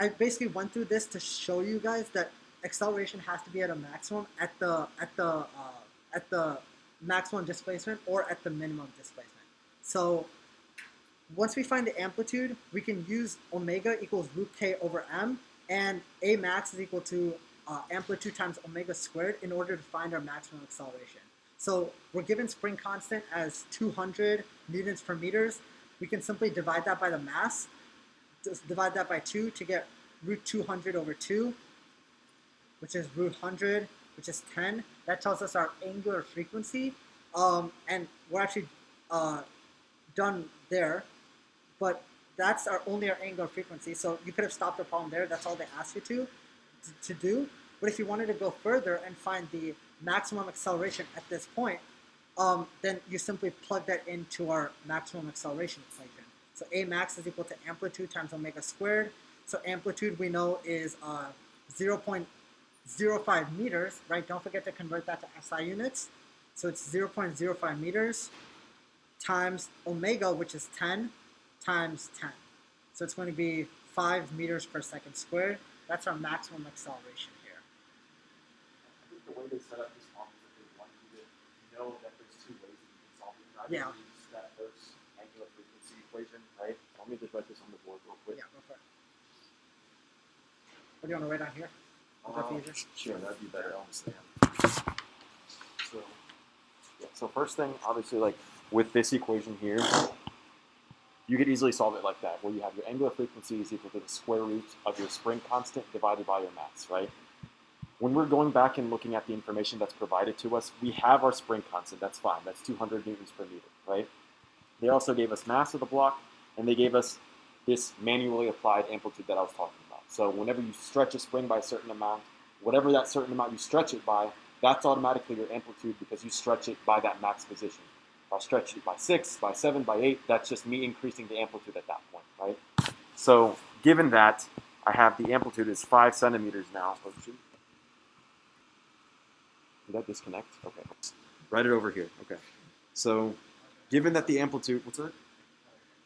I basically went through this to show you guys that acceleration has to be at a maximum at the maximum displacement or at the minimum displacement. So once we find the amplitude, we can use omega equals root k over m, and a max is equal to amplitude times omega squared in order to find our maximum acceleration. So we're given spring constant as 200 newtons per meters. We can simply divide that by the mass, just divide that by 2 to get root 200 over 2, which is root 100, which is 10. That tells us our angular frequency, and we're actually done there, but that's only our angular frequency. So you could have stopped the problem there. That's all they ask you to do. But if you wanted to go further and find the maximum acceleration at this point, then you simply plug that into our maximum acceleration equation. So A max is equal to amplitude times omega squared. So amplitude we know is 0.05 meters, right? Don't forget to convert that to SI units. So it's 0.05 meters times omega, which is 10, times 10. So it's going to be 5 meters per second squared. That's our maximum acceleration here. I think the way they set up this problem is that they want you to know that there's two ways that you can solve it. Either Yeah. use that first angular frequency equation, right? Let me just write this on the board real quick. Yeah, go for it. What do you want to write on here? Would that be easier? Sure, that'd be better, honestly. So, yeah. So first thing, obviously, like with this equation here, you could easily solve it like that, where you have your angular frequency is equal to the square root of your spring constant divided by your mass, right? When we're going back and looking at the information that's provided to us, we have our spring constant. That's fine. That's 200 newtons per meter, right? They also gave us mass of the block, and they gave us this manually applied amplitude that I was talking about. So whenever you stretch a spring by a certain amount, whatever that certain amount you stretch it by, that's automatically your amplitude because you stretch it by that max position. If I stretch it by 6, by 7, by 8, that's just me increasing the amplitude at that point, right? So given that, I have the amplitude is 5 centimeters now. Did that disconnect? Okay. Write it over here. Okay. So given that the amplitude, what's that?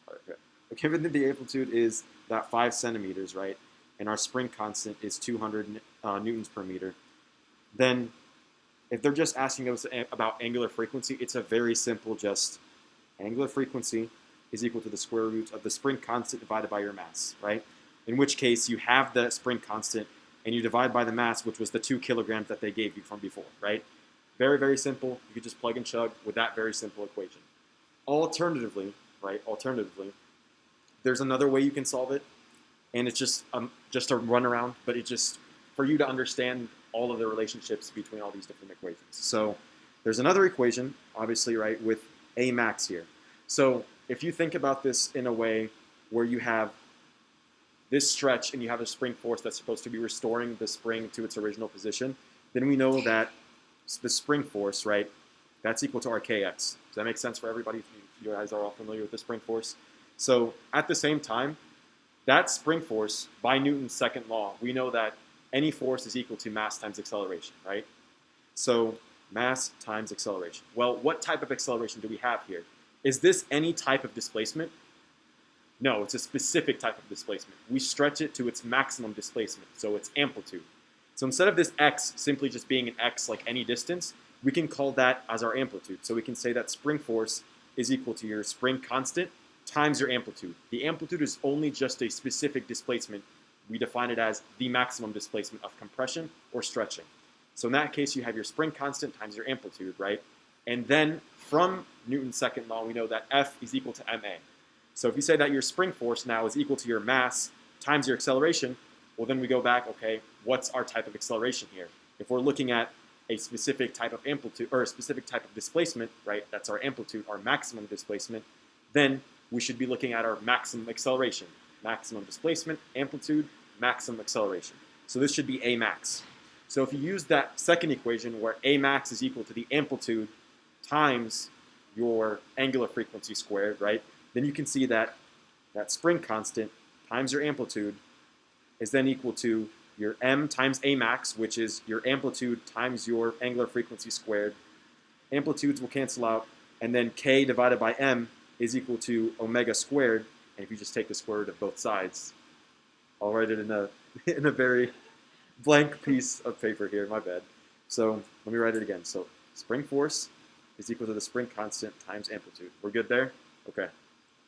Okay. Given that the amplitude is that 5 centimeters, right, and our spring constant is 200 newtons per meter, then if they're just asking us about angular frequency, it's a very simple just angular frequency is equal to the square root of the spring constant divided by your mass, right? In which case you have the spring constant and you divide by the mass, which was the 2 kilograms that they gave you from before, right? Very, very simple. You could just plug and chug with that very simple equation. Alternatively, there's another way you can solve it, and it's just a runaround, but it just, for you to understand all of the relationships between all these different equations. So there's another equation, obviously, right, with A max here. So if you think about this in a way where you have this stretch and you have a spring force that's supposed to be restoring the spring to its original position, then we know that the spring force, right, that's equal to our kx. Does that make sense for everybody? You guys are all familiar with the spring force. So at the same time, that spring force, by Newton's second law, we know that any force is equal to mass times acceleration, right? So mass times acceleration. Well, what type of acceleration do we have here? Is this any type of displacement? No, it's a specific type of displacement. We stretch it to its maximum displacement, so its amplitude. So instead of this x simply just being an x like any distance, we can call that as our amplitude. So we can say that spring force is equal to your spring constant times your amplitude. The amplitude is only just a specific displacement. We define it as the maximum displacement of compression or stretching. So in that case, you have your spring constant times your amplitude, right? And then from Newton's second law, we know that F is equal to ma. So if you say that your spring force now is equal to your mass times your acceleration, well, then we go back, okay, what's our type of acceleration here? If we're looking at a specific type of amplitude or a specific type of displacement, right, that's our amplitude, our maximum displacement, then we should be looking at our maximum acceleration. Maximum displacement, amplitude, maximum acceleration. So this should be A max. So if you use that second equation where A max is equal to the amplitude times your angular frequency squared, right, then you can see that that spring constant times your amplitude is then equal to your m times a max, which is your amplitude times your angular frequency squared. Amplitudes will cancel out, and then k divided by m is equal to omega squared. And if you just take the square root of both sides, I'll write it in a in a very blank piece of paper here. My bad. So let me write it again. So spring force is equal to the spring constant times amplitude. We're good there? Okay.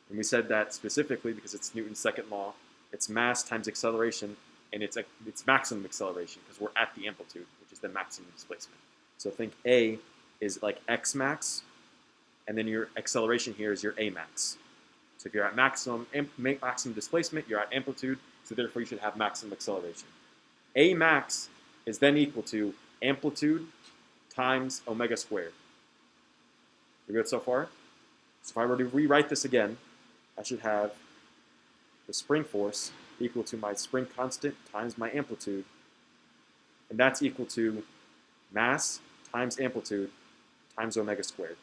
And we said that specifically because it's Newton's second law. It's mass times acceleration, and it's maximum acceleration because we're at the amplitude, which is the maximum displacement. So think A is like x max, and then your acceleration here is your a max. So if you're at maximum displacement, you're at amplitude, so therefore you should have maximum acceleration. A max is then equal to amplitude times omega squared. You good so far? So if I were to rewrite this again, I should have the spring force equal to my spring constant times my amplitude, and that's equal to mass times amplitude times omega squared,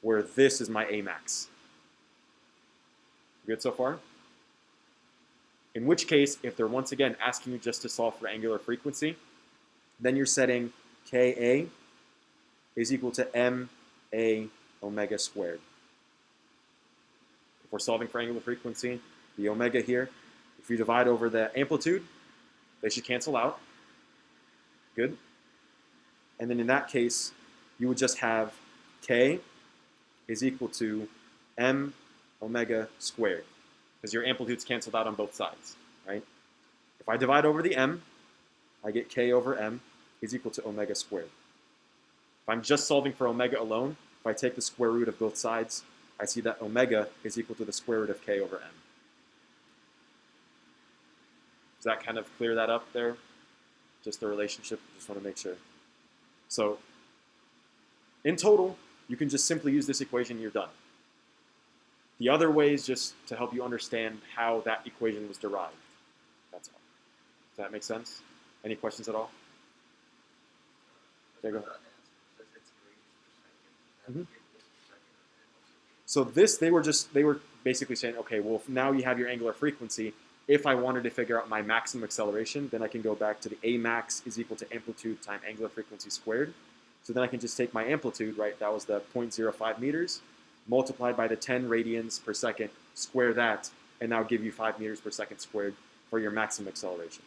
where this is my A max. Good so far? In which case, if they're once again asking you just to solve for angular frequency, then you're setting Ka is equal to Ma omega squared. If we're solving for angular frequency, the omega here, if you divide over the amplitude, they should cancel out. Good. And then in that case, you would just have K is equal to M omega squared, because your amplitude's canceled out on both sides, right? If I divide over the M, I get K over M is equal to omega squared. If I'm just solving for omega alone, if I take the square root of both sides, I see that omega is equal to the square root of K over M. Does that kind of clear that up there? Just the relationship, just want to make sure. So in total, you can just simply use this equation and you're done. The other way is just to help you understand how that equation was derived. That's all. Does that make sense? Any questions at all? Okay, go ahead. Mhm. So this, they were basically saying, okay, well, now you have your angular frequency. If I wanted to figure out my maximum acceleration, then I can go back to the A max is equal to amplitude times angular frequency squared. So then I can just take my amplitude, right? That was the 0.05 meters, multiplied by the 10 radians per second, square that, and now give you 5 meters per second squared for your maximum acceleration.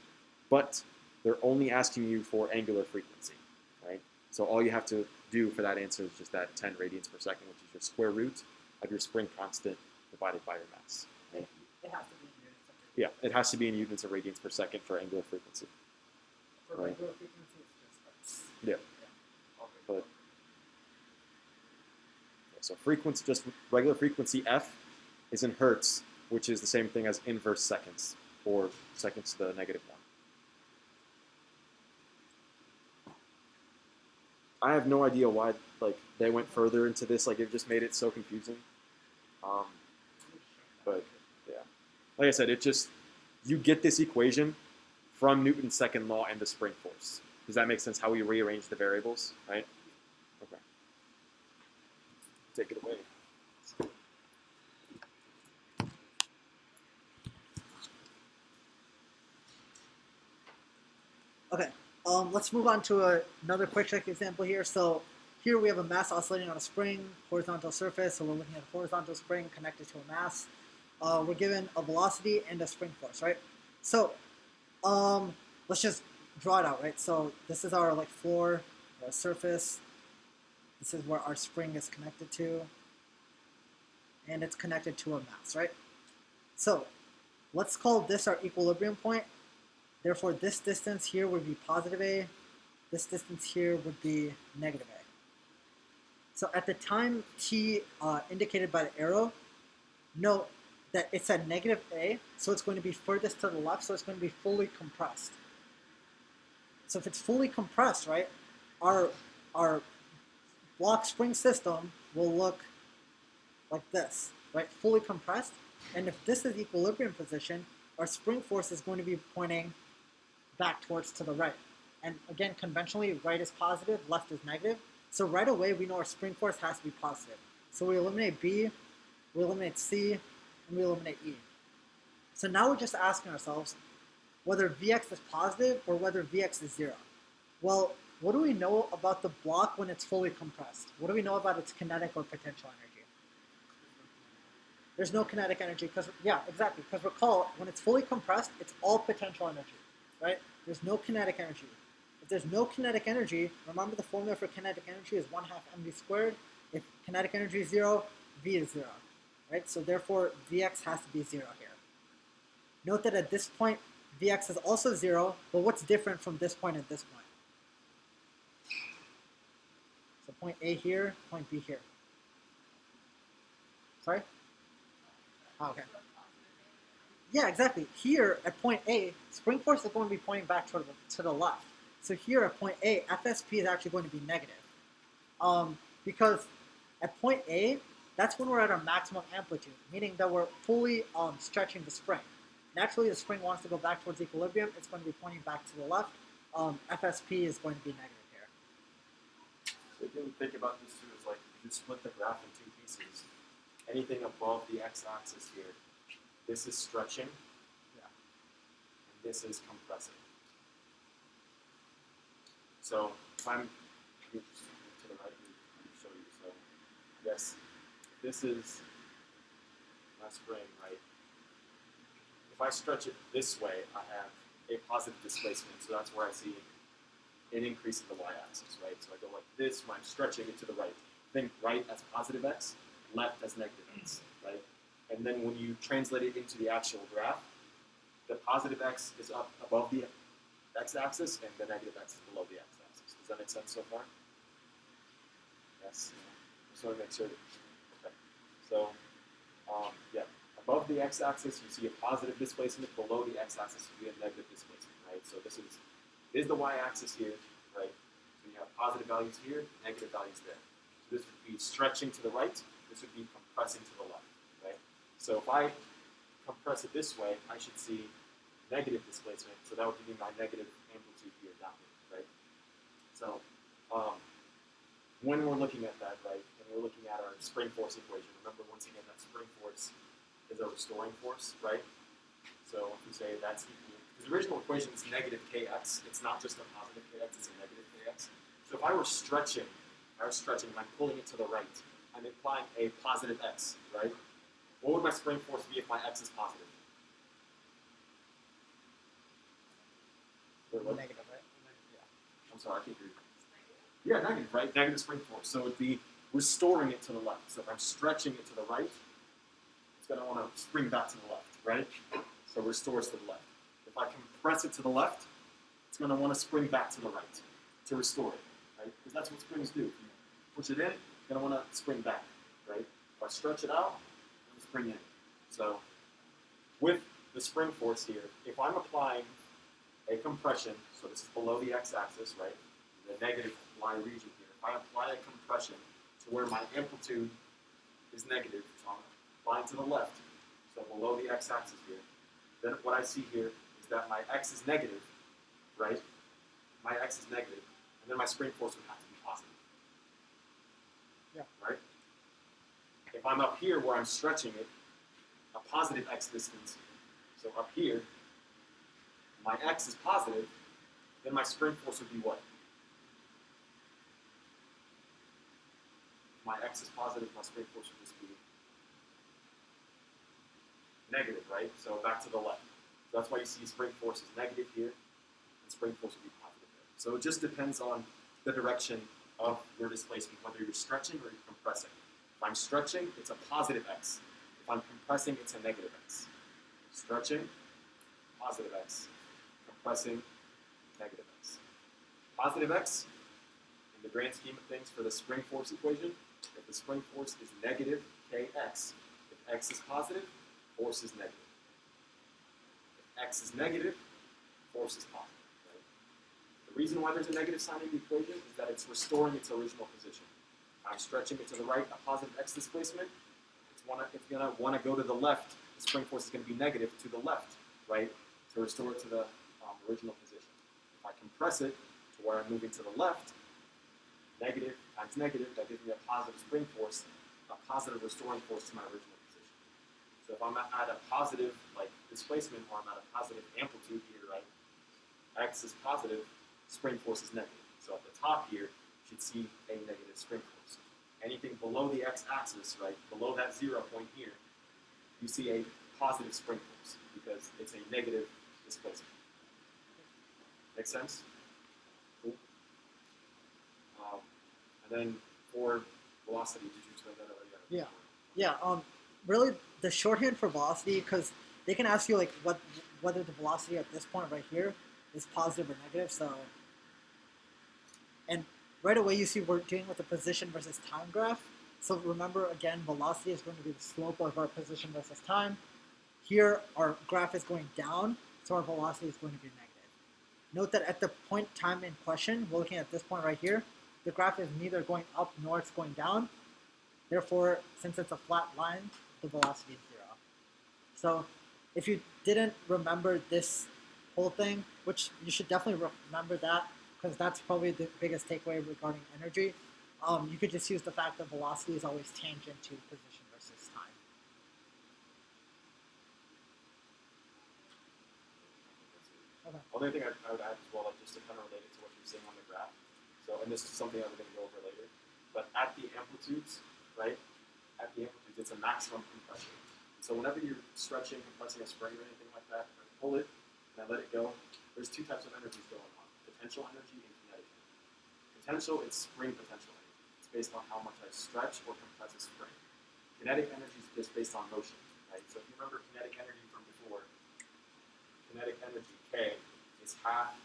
But they're only asking you for angular frequency, right? So all you have to do for that answer is just that 10 radians per second, which is your square root of your spring constant divided by your mass. Right? It has to be in units. Yeah, it has to be in units of radians per second for angular frequency. For Right. regular frequency, it's just hertz. Yeah. But so frequency, just regular frequency f is in hertz, which is the same thing as inverse seconds, or seconds to the negative 1. I have no idea why they went further into this. It just made it so confusing. But yeah, like I said, you get this equation from Newton's second law and the spring force. Does that make sense? How we rearrange the variables, right? Okay. Take it away. Okay, let's move on to another quick check example here. So here we have a mass oscillating on a spring, horizontal surface. So we're looking at a horizontal spring connected to a mass. We're given a velocity and a spring force, right? So let's just draw it out, right? So this is our floor, our surface. This is where our spring is connected to, and it's connected to a mass, right? So let's call this our equilibrium point. Therefore, this distance here would be positive A. This distance here would be negative A. So at the time t indicated by the arrow, note that it's at negative A, so it's going to be furthest to the left, so it's going to be fully compressed. So if it's fully compressed, right, our block spring system will look like this, right, fully compressed. And if this is equilibrium position, our spring force is going to be pointing back towards to the right. And again, conventionally, right is positive, left is negative. So right away, we know our spring force has to be positive. So we eliminate B, we eliminate C, and we eliminate E. So now we're just asking ourselves whether Vx is positive or whether Vx is 0. Well, what do we know about the block when it's fully compressed? What do we know about its kinetic or potential energy? There's no kinetic energy because, yeah, exactly. Because recall, when it's fully compressed, it's all potential energy, right? There's no kinetic energy. If there's no kinetic energy, remember the formula for kinetic energy is 1/2 mv squared. If kinetic energy is 0, V is 0, right? So therefore, Vx has to be 0 here. Note that at this point, Vx is also 0, but what's different from this point and this point? So point A here, point B here. Sorry? Oh, okay. Yeah, exactly. Here at point A, spring force is going to be pointing back to the left. So here at point A, FSP is actually going to be negative. Because at point A, that's when we're at our maximum amplitude, meaning that we're fully stretching the spring. Naturally, the spring wants to go back towards equilibrium. It's going to be pointing back to the left. FSP is going to be negative here. So you can think about this too as like if you split the graph in two pieces, anything above the x-axis here, this is stretching, Yeah. and this is compressing. So if I'm let me just move to the right and show you. So yes, this is my spring, right? If I stretch it this way, I have a positive displacement, so that's where I see an increase in the y-axis, right? So I go like this when I'm stretching it to the right. Think right as positive x, left as negative x, right? And then when you translate it into the actual graph, the positive x is up above the x-axis and the negative x is below the x-axis. Does that make sense so far? Yes. Just want to make sure. Okay. So, yeah, above the x-axis you see a positive displacement. Below the x-axis you see a negative displacement, right? So this is the y-axis here, right? So you have positive values here, negative values there. So this would be stretching to the right. This would be compressing to the left, right? So if I compress it this way, I should see negative displacement. So that would give me my negative amplitude here down here, right? So when we're looking at that, right, and we're looking at our spring force equation, remember once again that spring force is a restoring force, right? So if we say that's equal, because the original equation is negative kx, it's not just a positive kx, it's a negative kx. So if I were stretching, and I'm pulling it to the right, I'm implying a positive x, right? What would my spring force be if my x is positive? Negative, right? I'm sorry, I can't hear you. Yeah, negative, right? Negative spring force. So it'd be restoring it to the left. So if I'm stretching it to the right, it's going to want to spring back to the left, right? So restores to the left. If I compress it to the left, it's going to want to spring back to the right to restore it, right? Because that's what springs do. If you push it in, it's going to want to spring back, right? If I stretch it out, it's going to spring in. So with the spring force here, if I'm applying a compression, so this is below the x-axis, right? The negative y region here. If I apply a compression to where my amplitude is negative, so I'm applying to the left, so below the x-axis here, then what I see here is that my x is negative, right? My x is negative, and then my spring force would have to be positive. Yeah. Right? If I'm up here where I'm stretching it, a positive x distance, so up here, my x is positive, then my spring force would be what? If my x is positive, my spring force would just be negative, right? So back to the left. So that's why you see spring force is negative here, and spring force would be positive there. So it just depends on the direction of your displacement, whether you're stretching or you're compressing. If I'm stretching, it's a positive x. If I'm compressing, it's a negative x. Stretching, positive x. Compressing, negative x. Positive x, in the grand scheme of things for the spring force equation, if the spring force is negative kx, if x is positive, force is negative. If x is negative, force is positive. Right? The reason why there's a negative sign in the equation is that it's restoring its original position. If I'm stretching it to the right, a positive x displacement, it's going to want to go to the left. The spring force is going to be negative to the left, right, to restore it to the original position. If I compress it to where I'm moving to the left, negative times negative, that gives me a positive spring force, a positive restoring force to my original position. So if I'm at a positive like displacement or I'm at a positive amplitude here, right? X is positive, spring force is negative. So at the top here, you should see a negative spring force. Anything below the x-axis, right, below that 0 point here, you see a positive spring force because it's a negative displacement. Make sense? Cool. And then for velocity, did you explain that already? Yeah. Yeah. Really, the shorthand for velocity, because they can ask you like whether the velocity at this point right here is positive or negative. So, and right away you see we're dealing with a position versus time graph. So remember again, velocity is going to be the slope of our position versus time. Here, our graph is going down, so our velocity is going to be negative. Note that at the point time in question, we're looking at this point right here, the graph is neither going up nor it's going down. Therefore, since it's a flat line, the velocity is 0. So if you didn't remember this whole thing, which you should definitely remember that, because that's probably the biggest takeaway regarding energy, you could just use the fact that velocity is always tangent to position versus time. Okay. Only thing I would add as well, like just to kind of relate it to what you're saying on the graph. So, and this is something that we're going to go over later. But at the amplitudes, right? At the amplitudes, it's a maximum compression. So whenever you're stretching, compressing a spring or anything like that, I pull it and I let it go. There's two types of energies going on: potential energy and kinetic energy. Potential, it's spring potential energy. It's based on how much I stretch or compress a spring. Kinetic energy is just based on motion, right? So if you remember kinetic energy from before, kinetic energy, K, is half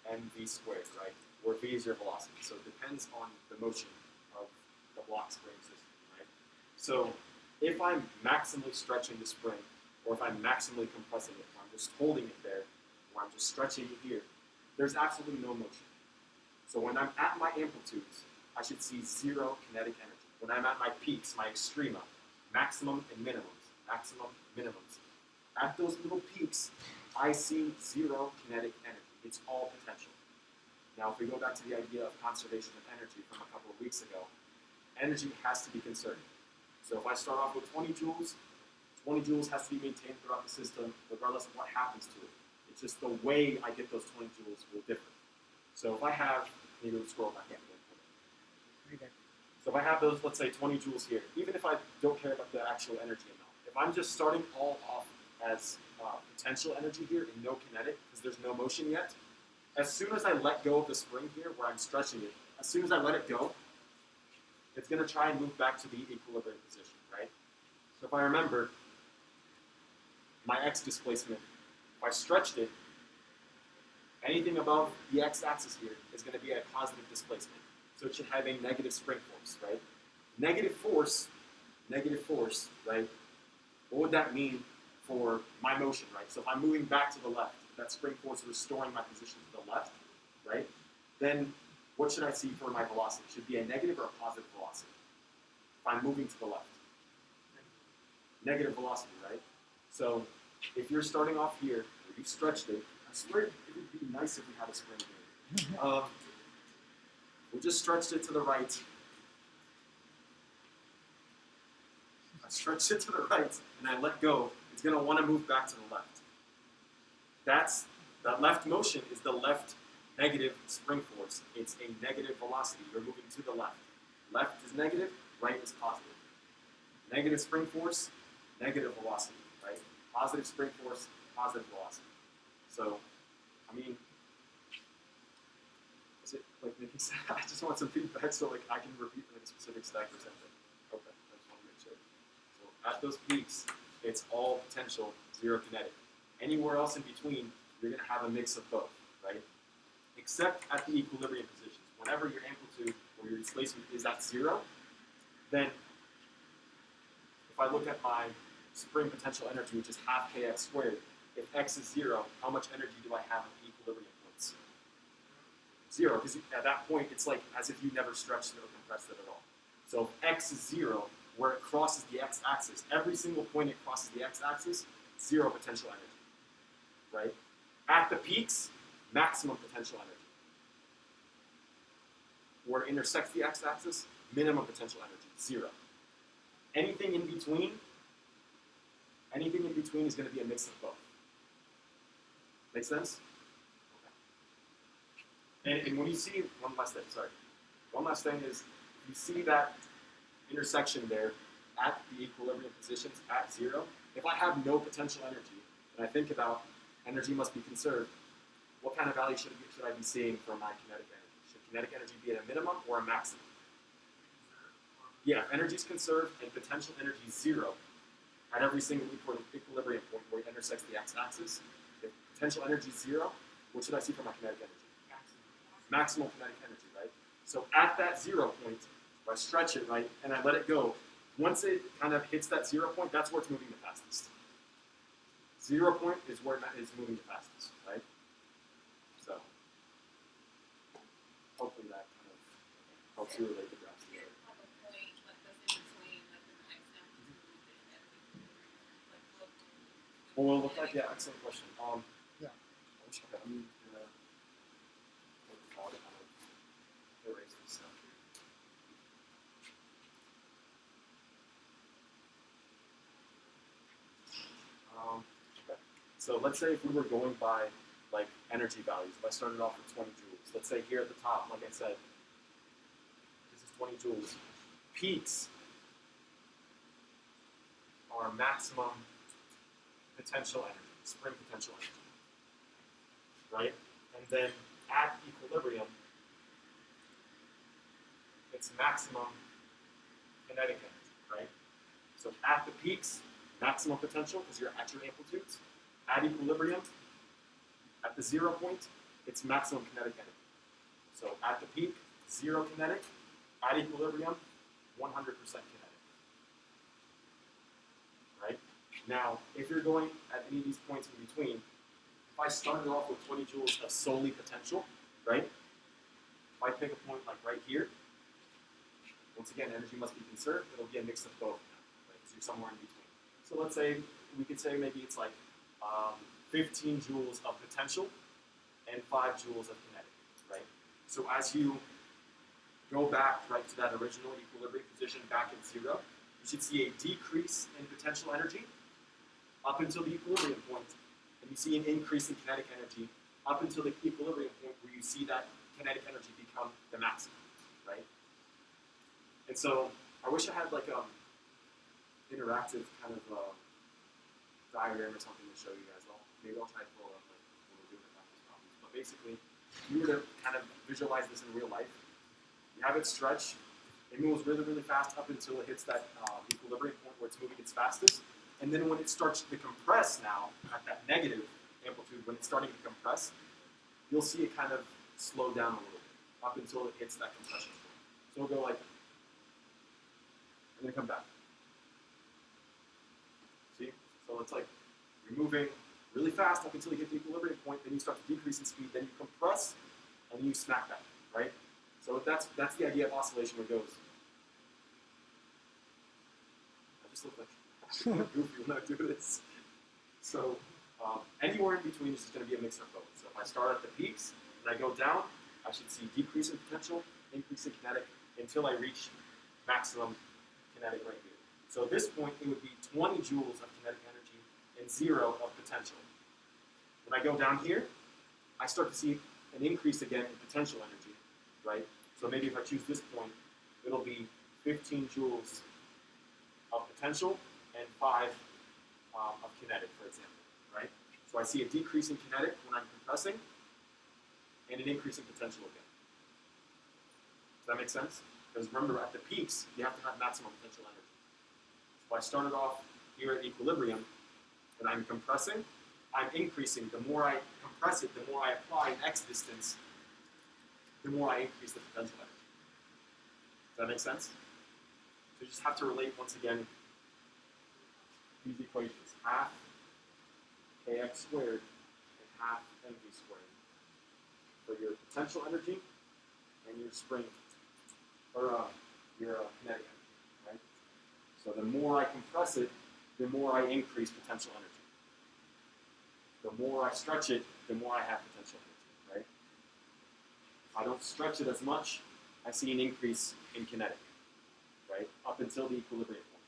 mv squared, right? Where v is your velocity. So it depends on the motion of the block spring system, right? So if I'm maximally stretching the spring, or if I'm maximally compressing it, or I'm just holding it there, or I'm just stretching it here, there's absolutely no motion. So when I'm at my amplitudes, I should see 0 kinetic energy. When I'm at my peaks, my extrema, maximum and minimums, at those little peaks, I see 0 kinetic energy. It's all potential. Now, if we go back to the idea of conservation of energy from a couple of weeks ago, energy has to be conserved. So if I start off with 20 joules has to be maintained throughout the system, regardless of what happens to it. It's just the way I get those 20 joules will differ. So if I have, maybe we'll scroll back. Okay. So if I have those, let's say 20 joules here, even if I don't care about the actual energy amount, if I'm just starting all off as potential energy here and no kinetic, because there's no motion yet, as soon as I let go of the spring here, where I'm stretching it, as soon as I let it go, it's going to try and move back to the equilibrium position, right? So if I remember my x displacement, if I stretched it, anything above the x-axis here is going to be at a positive displacement. So it should have a negative spring force, right? Negative force, right? What would that mean for my motion, right? So if I'm moving back to the left, that spring force is restoring my position to the left, right? Then what should I see for my velocity? Should it be a negative or a positive velocity? If I'm moving to the left. Negative velocity, right? So if you're starting off here, or you've stretched it, I swear it would be nice if we had a spring here. We just stretched it to the right. I stretched it to the right, and I let go. It's going to want to move back to the left. That left motion is the left negative spring force. It's a negative velocity. You're moving to the left. Left is negative, right is positive. Negative spring force, negative velocity, right? Positive spring force, positive velocity. So, I mean, is it like making sense? I just want some feedback so like I can repeat like a specific stack or something. Okay, I just want to make sure. So at those peaks, it's all potential, 0 kinetic. Anywhere else in between, you're going to have a mix of both, right? Except at the equilibrium positions. Whenever your amplitude or your displacement is at 0, then if I look at my spring potential energy, which is half kx squared, if x is 0, how much energy do I have at the equilibrium points? 0, because at that point, it's like as if you never stretched it or compressed it at all. So if x is 0, where it crosses the x-axis, every single point it crosses the x-axis, 0 potential energy. Right? At the peaks, maximum potential energy. Where it intersects the x-axis, minimum potential energy, 0. Anything in between, Anything in between is going to be a mix of both. Make sense? Okay. And when you see, one last thing is, you see that intersection there at the equilibrium positions at 0. If I have no potential energy, and I think about energy must be conserved, what kind of value should I be seeing for my kinetic energy? Should kinetic energy be at a minimum or a maximum? Yeah, if energy is conserved and potential energy is 0 at every single equilibrium point where it intersects the x-axis, if potential energy is 0, what should I see for my kinetic energy? Maximal kinetic energy, right? So at that 0 point, if I stretch it, right, and I let it go, once it kind of hits that 0 point, that's where it's moving the fastest. 0 point is where it is moving the fastest, right? So hopefully that kind of helps you relate the graphs together. Well, will it look like? Yeah, excellent question. Yeah. I wish I could move the what we call it, kind of erase this stuff here. Okay. So let's say if we were going by like energy values, if I started off with 20 joules, let's say here at the top, like I said, this is 20 joules. Peaks are maximum potential energy, spring potential energy, right? And then at equilibrium, it's maximum kinetic energy, right? So at the peaks, maximum potential because you're at your amplitudes. At equilibrium, at the 0 point, it's maximum kinetic energy. So at the peak, 0 kinetic. At equilibrium, 100% kinetic. Right? Now, if you're going at any of these points in between, if I started off with 20 joules of solely potential, right? If I pick a point like right here, once again, energy must be conserved. It'll be a mix of both, right? So you're somewhere in between. So let's say, we could say maybe it's like 15 joules of potential and 5 joules of kinetic, right? So as you go back right to that original equilibrium position back at 0, you should see a decrease in potential energy up until the equilibrium point, and you see an increase in kinetic energy up until the equilibrium point where you see that kinetic energy become the maximum, right? And so I wish I had like a interactive kind of diagram or something to show you guys. Maybe I'll try to pull it up like, when we're doing the practice problems. But basically, if you were to kind of visualize this in real life, you have it stretch, it moves really, really fast up until it hits that equilibrium point where it's moving its fastest. And then when it starts to compress now, at that negative amplitude, when it's starting to compress, you'll see it kind of slow down a little bit up until it hits that compression point. So it'll go like, and then come back. See? So it's like, you're moving really fast up until you get the equilibrium point, then you start to decrease in speed, then you compress, and then you smack back, right? So that's the idea of oscillation where it goes. I just look like goofy when I do this. So anywhere in between is just going to be a mix of both. So if I start at the peaks and I go down, I should see decrease in potential, increase in kinetic, until I reach maximum kinetic right here. So at this point, it would be 20 joules of kinetic energy and 0 of potential. When I go down here, I start to see an increase again in potential energy, right? So maybe if I choose this point, it'll be 15 joules of potential and 5 of kinetic, for example, right? So I see a decrease in kinetic when I'm compressing and an increase in potential again. Does that make sense? Because remember, at the peaks, you have to have maximum potential energy. So if I started off here at equilibrium, and I'm compressing, I'm increasing. The more I compress it, the more I apply an x distance, the more I increase the potential energy. Does that make sense? So you just have to relate, once again, these equations. Half kx squared and half mv squared for your potential energy and your spring, or your kinetic energy, right? So the more I compress it, the more I increase potential energy. The more I stretch it, the more I have potential energy, right? If I don't stretch it as much, I see an increase in kinetic, right? Up until the equilibrium point.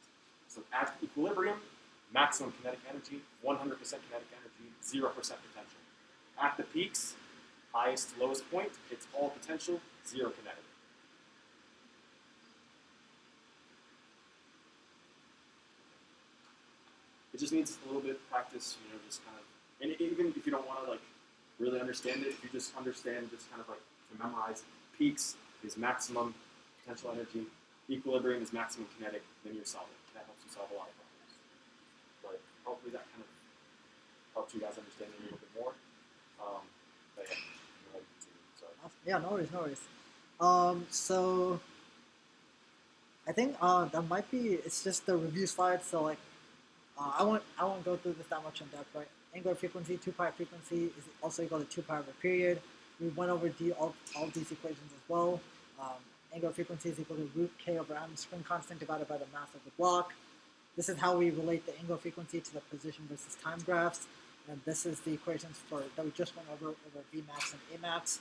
So at equilibrium, maximum kinetic energy, 100% kinetic energy, 0% potential. At the peaks, highest to lowest point, it's all potential, 0 kinetic. It just needs a little bit of practice, just kind of, and even if you don't want to like really understand it, if you just understand, just kind of like to memorize, peaks is maximum potential energy, equilibrium is maximum kinetic, then you're solving. That helps you solve a lot of problems. But hopefully that kind of helps you guys understand it a little bit more. But yeah, go ahead and continue. Sorry. Yeah, no worries, no worries. So I think that might be. It's just the review slide. So like, I won't go through this that much in depth, right? Angular frequency, 2 pi frequency is also equal to 2 pi over period. We went over all these equations as well. Angular frequency is equal to root k over m spring constant divided by the mass of the block. This is how we relate the angular frequency to the position versus time graphs. And this is the equations that we just went over Vmax and Amax.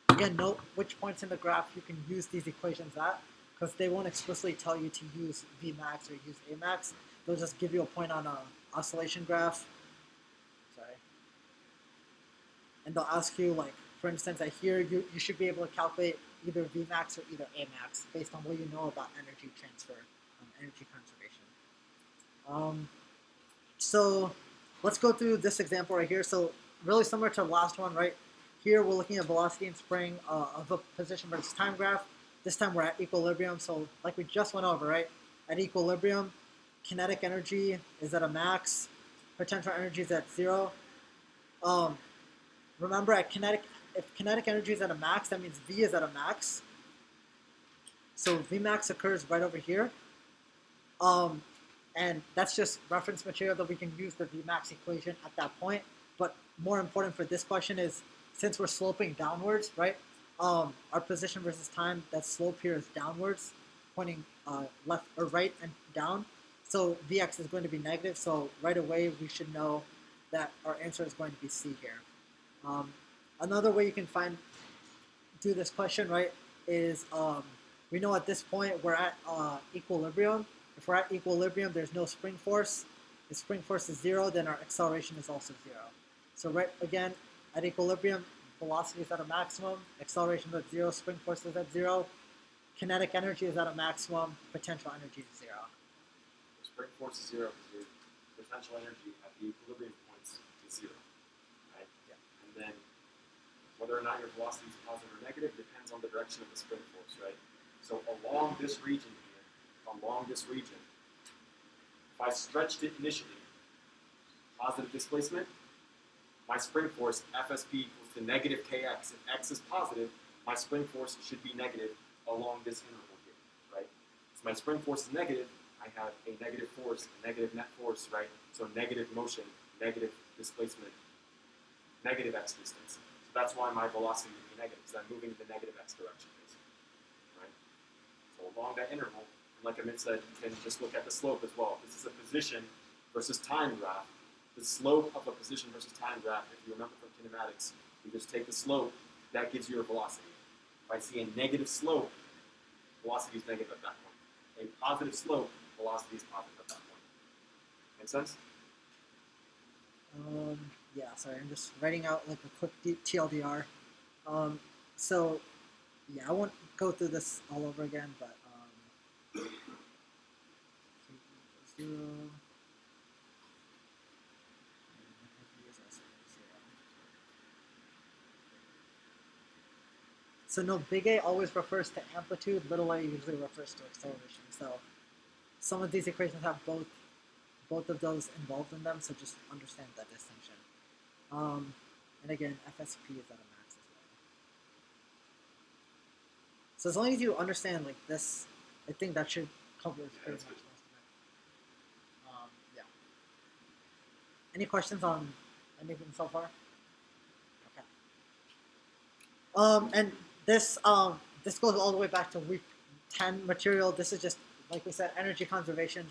Again, note which points in the graph you can use these equations at, because they won't explicitly tell you to use Vmax or use Amax. They'll just give you a point on an oscillation graph. Sorry. And they'll ask you, like, for instance, I hear you should be able to calculate either Vmax or either Amax based on what you know about energy transfer, energy conservation. So let's go through this example right here. So really similar to the last one, right? Here we're looking at velocity and spring of a position versus time graph. This time we're at equilibrium. So like we just went over, right? At equilibrium, kinetic energy is at a max, potential energy is at 0. Remember, if kinetic energy is at a max, that means V is at a max. So Vmax occurs right over here. And that's just reference material that we can use the Vmax equation at that point. But more important for this question is, since we're sloping downwards, right? Our position versus time, that slope here is downwards, pointing left or right and down. So Vx is going to be negative. So right away we should know that our answer is going to be C here. Another way you can do this question, right, is we know at this point we're at equilibrium. If we're at equilibrium, there's no spring force. If spring force is 0, then our acceleration is also 0. So right again, at equilibrium, velocity is at a maximum, acceleration is at 0, spring force is at 0, kinetic energy is at a maximum, potential energy is 0. The spring force is 0 because your potential energy at the equilibrium points is 0, right? Yeah. And then whether or not your velocity is positive or negative depends on the direction of the spring force, right? So along this region here, if I stretched it initially, positive displacement, my spring force, FSP, equals to negative kx. If x is positive, my spring force should be negative along this interval here, right? So my spring force is negative, I have a negative force, a negative net force, right? So negative motion, negative displacement, negative x distance. So that's why my velocity would be negative, because I'm moving in the negative x direction, basically, right? So along that interval, like Amit said, you can just look at the slope as well. This is a position versus time graph. The slope of a position versus time graph, if you remember from kinematics, you just take the slope, that gives you your velocity. If I see a negative slope, velocity is negative at that point. A positive slope, velocity is positive at that point. Make sense? Yeah, sorry, I'm just writing out like a quick TLDR. So, yeah, I won't go through this all over again, but 0. So no, big A always refers to amplitude, little a usually refers to acceleration. So some of these equations have both of those involved in them, so just understand that distinction. And again, FSP is at a max as well. So as long as you understand like this, I think that should cover pretty much most of it. Yeah. Any questions on anything so far? Okay. And this goes all the way back to week 10 material. This is just, like we said, energy conservation.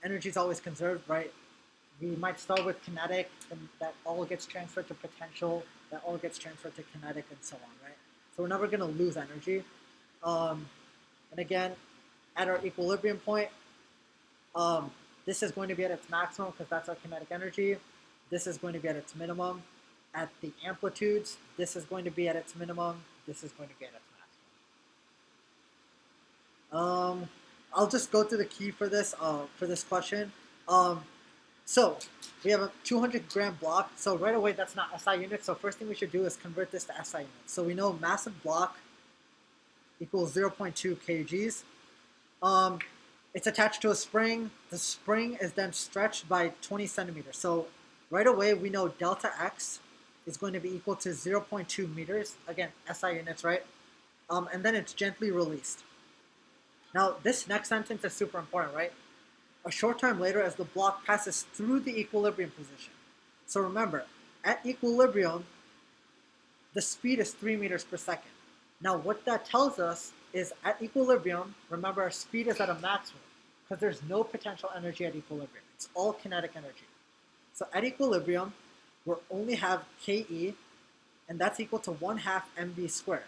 Energy is always conserved, right? We might start with kinetic, and that all gets transferred to potential, that all gets transferred to kinetic, and so on, right? So we're never going to lose energy. And again, at our equilibrium point, This is going to be at its maximum because that's our kinetic energy. This is going to be at its minimum. At the amplitudes, this is going to be at its minimum. This is going to be at its maximum. I'll just go through the key for this question. So we have a 200-gram block. So right away, that's not SI units. So first thing we should do is convert this to SI units. So we know massive block equals 0.2 kgs. It's attached to a spring. The spring is then stretched by 20 centimeters. So right away, we know delta x is going to be equal to 0.2 meters. Again, SI units, right? And then it's gently released. Now, this next sentence is super important, right? A short time later, as the block passes through the equilibrium position. So remember, at equilibrium, the speed is 3 meters per second. Now, what that tells us is at equilibrium, remember our speed is at a maximum because there's no potential energy at equilibrium. It's all kinetic energy. So at equilibrium, we'll only have Ke, and that's equal to 1/2 mv squared.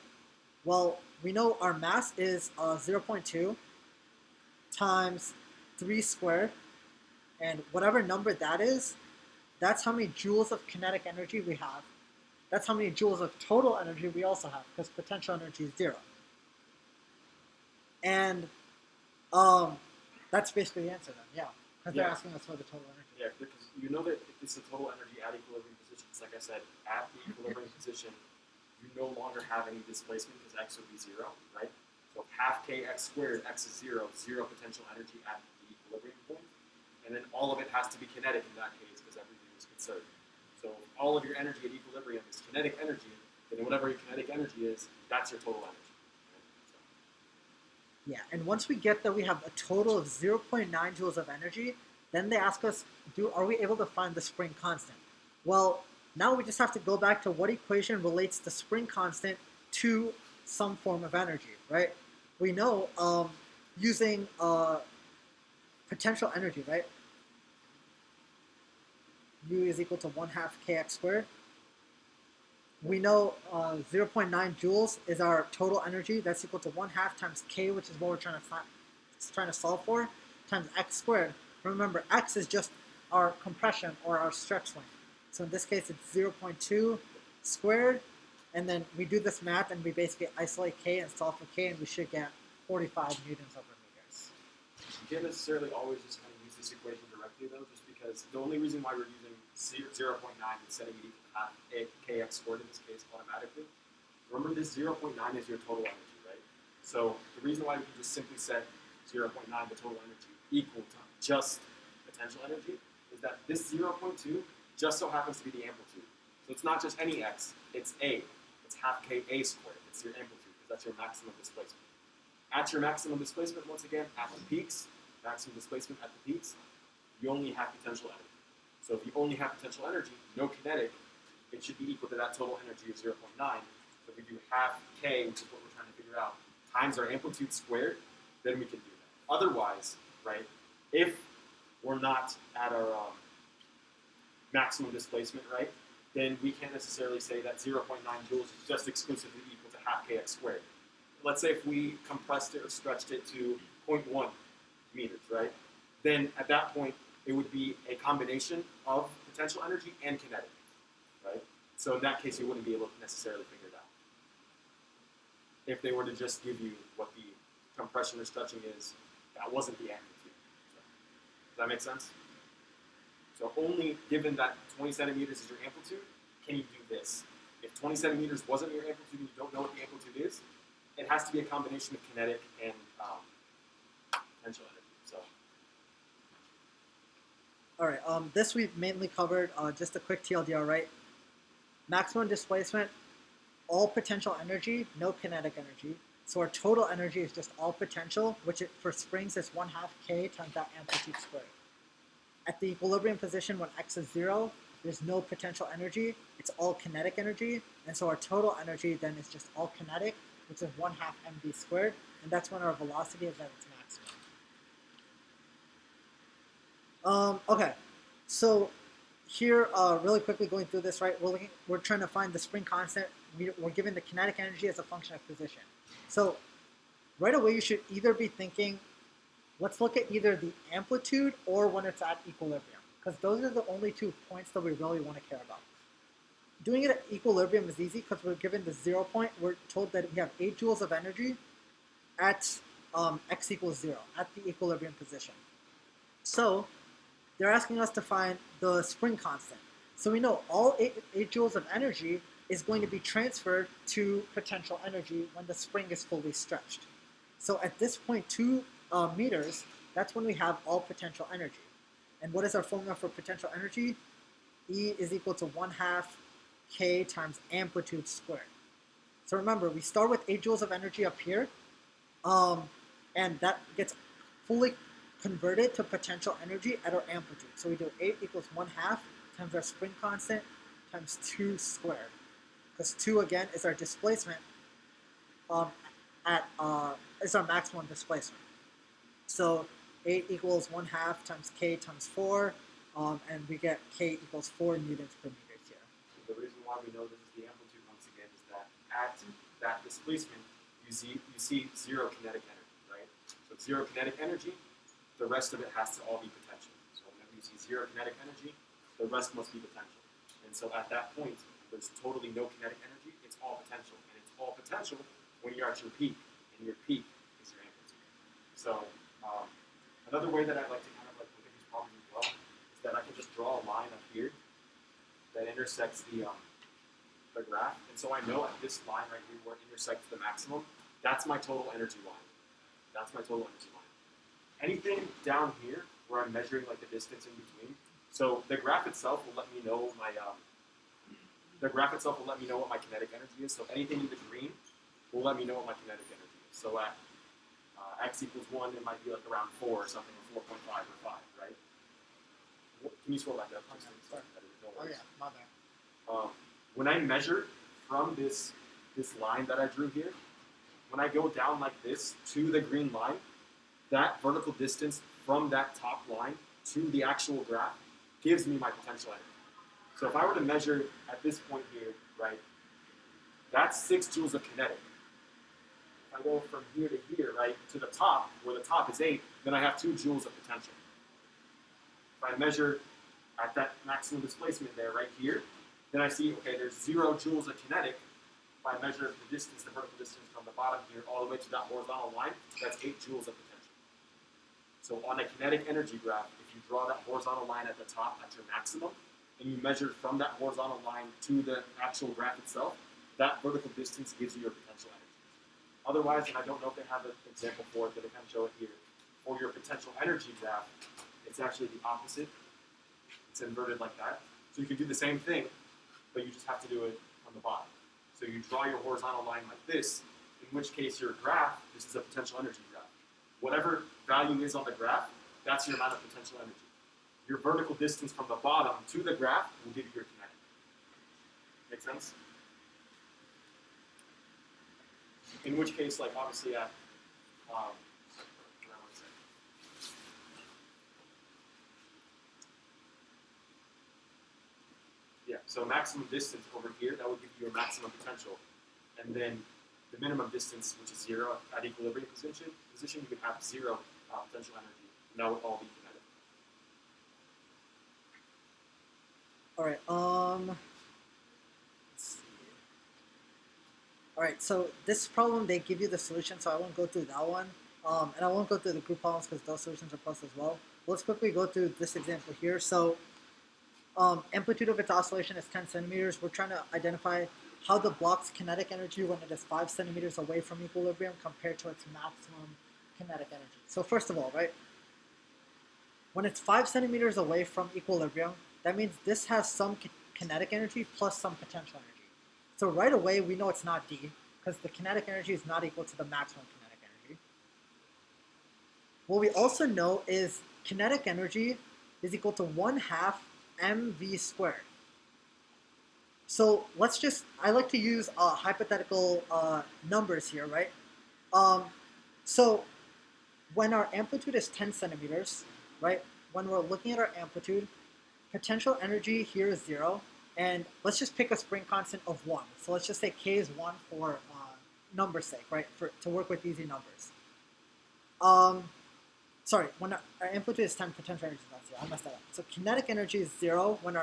Well, we know our mass is 0.2 times 3 squared, and whatever number that is, that's how many joules of kinetic energy we have. That's how many joules of total energy we also have, because potential energy is 0. And that's basically the answer then, yeah. Because they're Yeah. asking us for the total energy. Yeah, because you know that if it's the total energy at equilibrium positions, like I said, at the equilibrium position, you no longer have any displacement because x would be 0, right? So 1/2 kx squared, x is 0, 0 potential energy at the equilibrium point. And then all of it has to be kinetic in that case because everything is conserved. So if all of your energy at equilibrium is kinetic energy, then whatever your kinetic energy is, that's your total energy. Yeah, and once we get that we have a total of 0.9 joules of energy, then they ask us, are we able to find the spring constant? Well, now we just have to go back to what equation relates the spring constant to some form of energy, right? We know using potential energy, right? U is equal to 1/2 kx squared. We know 0.9 joules is our total energy. That's equal to 1/2 times k, which is what we're trying to solve for, times x squared. Remember, x is just our compression or our stretch length. So in this case, it's 0.2 squared. And then we do this math, and we basically isolate k and solve for k, and we should get 45 newtons over meters. You can't necessarily always just kind of use this equation directly, though, just because the only reason why we're using 0.9 and setting it equal to 1/2 kx squared in this case automatically. Remember, this 0.9 is your total energy, right? So the reason why we can just simply set 0.9, the total energy, equal to just potential energy, is that this 0.2 just so happens to be the amplitude. So it's not just any x, it's a. It's 1/2 ka squared. It's your amplitude, because that's your maximum displacement. At your maximum displacement, once again, at the peaks, maximum displacement at the peaks, you only have potential energy. So if you only have potential energy, no kinetic, it should be equal to that total energy of 0.9. So if we do 1/2 k, which is what we're trying to figure out, times our amplitude squared, then we can do that. Otherwise, right, if we're not at our maximum displacement, right, then we can't necessarily say that 0.9 joules is just exclusively equal to 1/2 kx squared. Let's say if we compressed it or stretched it to 0.1 meters, right, then at that point, it would be a combination of potential energy and kinetic, right? So in that case, you wouldn't be able to necessarily figure it out. If they were to just give you what the compression or stretching is, that wasn't the amplitude. So, does that make sense? So only given that 20 centimeters is your amplitude, can you do this. If 20 centimeters wasn't your amplitude and you don't know what the amplitude is, it has to be a combination of kinetic and potential energy. So. All right, this we've mainly covered. Just a quick TLDR, right? Maximum displacement, all potential energy, no kinetic energy. So our total energy is just all potential, which for springs is 1/2 k times that amplitude squared. At the equilibrium position, when x is 0, there's no potential energy. It's all kinetic energy. And so our total energy then is just all kinetic, which is 1/2 mv squared. And that's when our velocity is at its maximum. Okay, so here, really quickly going through this, right? We're trying to find the spring constant. We're given the kinetic energy as a function of position. So right away, you should either be thinking let's look at either the amplitude or when it's at equilibrium, because those are the only 2 points that we really want to care about. Doing it at equilibrium is easy because we're given the 0 point. We're told that we have 8 joules of energy at x equals 0, at the equilibrium position. So they're asking us to find the spring constant. So we know all 8 joules of energy is going to be transferred to potential energy when the spring is fully stretched. So at this point, 2 meters, that's when we have all potential energy. And what is our formula for potential energy? E is equal to 1/2 k times amplitude squared. So remember, we start with 8 joules of energy up here, and that gets fully converted to potential energy at our amplitude. So we do 8 equals 1/2 times our spring constant times 2 squared. Because 2 again is our displacement is our maximum displacement. So 8 equals 1/2 times k times 4, and we get k equals 4 newtons per meter here. The reason why we know this is the amplitude once again is that at that displacement, you see zero kinetic energy, right? So it's zero kinetic energy, the rest of it has to all be potential. So whenever you see zero kinetic energy, the rest must be potential. And so at that point, there's totally no kinetic energy, it's all potential. And it's all potential when you're at your peak, and your peak is your amplitude. So another way that I like to kind of like look at these problems as well is that I can just draw a line up here that intersects the graph. And so I know at this line right here where it intersects the maximum, that's my total energy line. That's my total energy line. Anything down here where I'm measuring like the distance in between, so the graph itself will let me know my what my kinetic energy is. So anything in the green will let me know what my kinetic energy is. So at x equals 1, it might be like around 4 or something, or 4.5 or 5, right? Can you scroll back up? Sorry. Oh yeah, my bad. When I measure from this line that I drew here, when I go down like this to the green line, that vertical distance from that top line to the actual graph gives me my potential energy. So if I were to measure at this point here, right, that's 6 joules of kinetic. If I go from here to here, right, to the top, where the top is 8, then I have 2 joules of potential. If I measure at that maximum displacement there, right here, then I see, okay, there's 0 joules of kinetic. If I measure the distance, the vertical distance from the bottom here all the way to that horizontal line, that's 8 joules of potential. So on a kinetic energy graph, if you draw that horizontal line at the top at your maximum, and you measure from that horizontal line to the actual graph itself, that vertical distance gives you your potential energy. Otherwise, and I don't know if they have an example for it, but they kind of show it here. For your potential energy graph, it's actually the opposite. It's inverted like that. So you can do the same thing, but you just have to do it from the bottom. So you draw your horizontal line like this, in which case your graph, this is a potential energy graph. Whatever value is on the graph, that's your amount of potential energy. Your vertical distance from the bottom to the graph will give you your kinetic. Make sense? In which case, like obviously at, yeah, so maximum distance over here, that would give you your maximum potential. And then the minimum distance, which is 0 at equilibrium position, you could have 0 potential energy, and that would all be kinetic. All right. Let's see. All right. So this problem, they give you the solution, so I won't go through that one, and I won't go through the group problems because those solutions are plus as well. Let's quickly go through this example here. So amplitude of its oscillation is 10 centimeters. We're trying to identify how the block's kinetic energy when it is 5 centimeters away from equilibrium compared to its maximum kinetic energy. So first of all, right, when it's 5 centimeters away from equilibrium, that means this has some kinetic energy plus some potential energy. So right away, we know it's not D, because the kinetic energy is not equal to the maximum kinetic energy. What we also know is kinetic energy is equal to 1/2 mv squared. So let's just, I like to use hypothetical numbers here, right? So when our amplitude is 10 centimeters, right? When we're looking at our amplitude, potential energy here is 0, and let's just pick a spring constant of 1. So let's just say k is 1 for number's sake, right? To work with easy numbers. sorry, when our amplitude is 10, potential energy is not 0. I messed that up. So kinetic energy is 0 when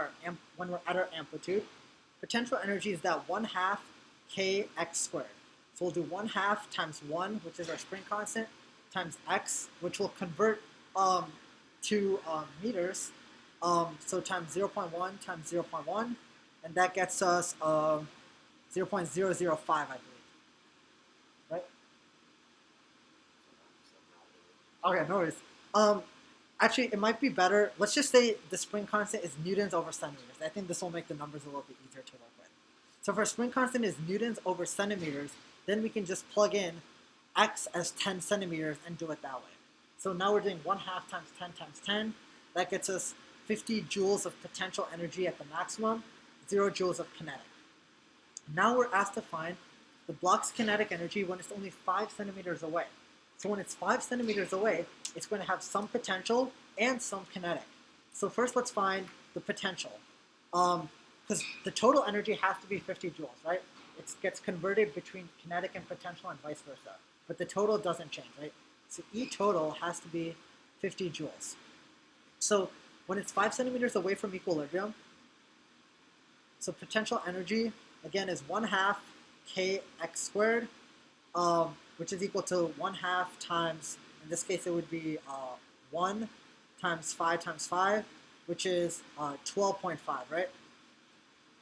when we're at our amplitude. Potential energy is that 1/2 kx squared. So we'll do 1/2 times 1, which is our spring constant, times x, which will convert to meters. So times 0.1 times 0.1, and that gets us 0.005, I believe. Right? Okay, no worries. Actually, it might be better. Let's just say the spring constant is newtons over centimeters. I think this will make the numbers a little bit easier to work with. So if our spring constant is newtons over centimeters, then we can just plug in x as 10 centimeters and do it that way. So now we're doing 1/2 times 10 times 10. That gets us 50 joules of potential energy at the maximum, 0 joules of kinetic. Now we're asked to find the block's kinetic energy when it's only 5 centimeters away. So when it's 5 centimeters away, it's going to have some potential and some kinetic. So first let's find the potential. Because the total energy has to be 50 joules, right? It gets converted between kinetic and potential and vice versa. But the total doesn't change, right? So E total has to be 50 joules. So when it's 5 centimeters away from equilibrium, so potential energy, again, is 1/2 kx squared, which is equal to 1/2 times, in this case it would be 1 times 5, which is 12.5, right?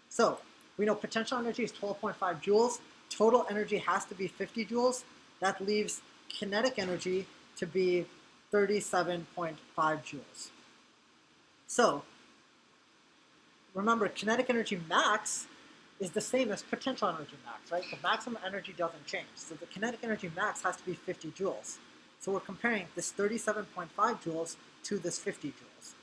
So we know potential energy is 12.5 joules. Total energy has to be 50 joules. That leaves kinetic energy to be 37.5 joules. So remember, kinetic energy max is the same as potential energy max, right? The maximum energy doesn't change. So the kinetic energy max has to be 50 joules. So we're comparing this 37.5 joules to this 50 joules.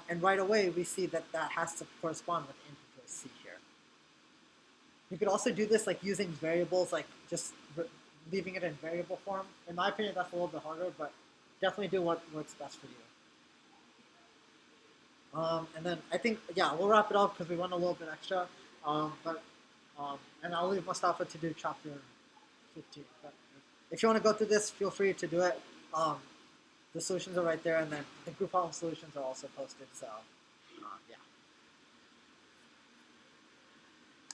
And right away, we see that that has to correspond with integral C here. You could also do this like using variables, like just leaving it in variable form. In my opinion, that's a little bit harder, but definitely do what works best for you. And then I think, yeah, we'll wrap it up because we went a little bit extra. And I'll leave Mustafa to do chapter 15. But if you want to go through this, feel free to do it. The solutions are right there, and then the group problem solutions are also posted. So, yeah.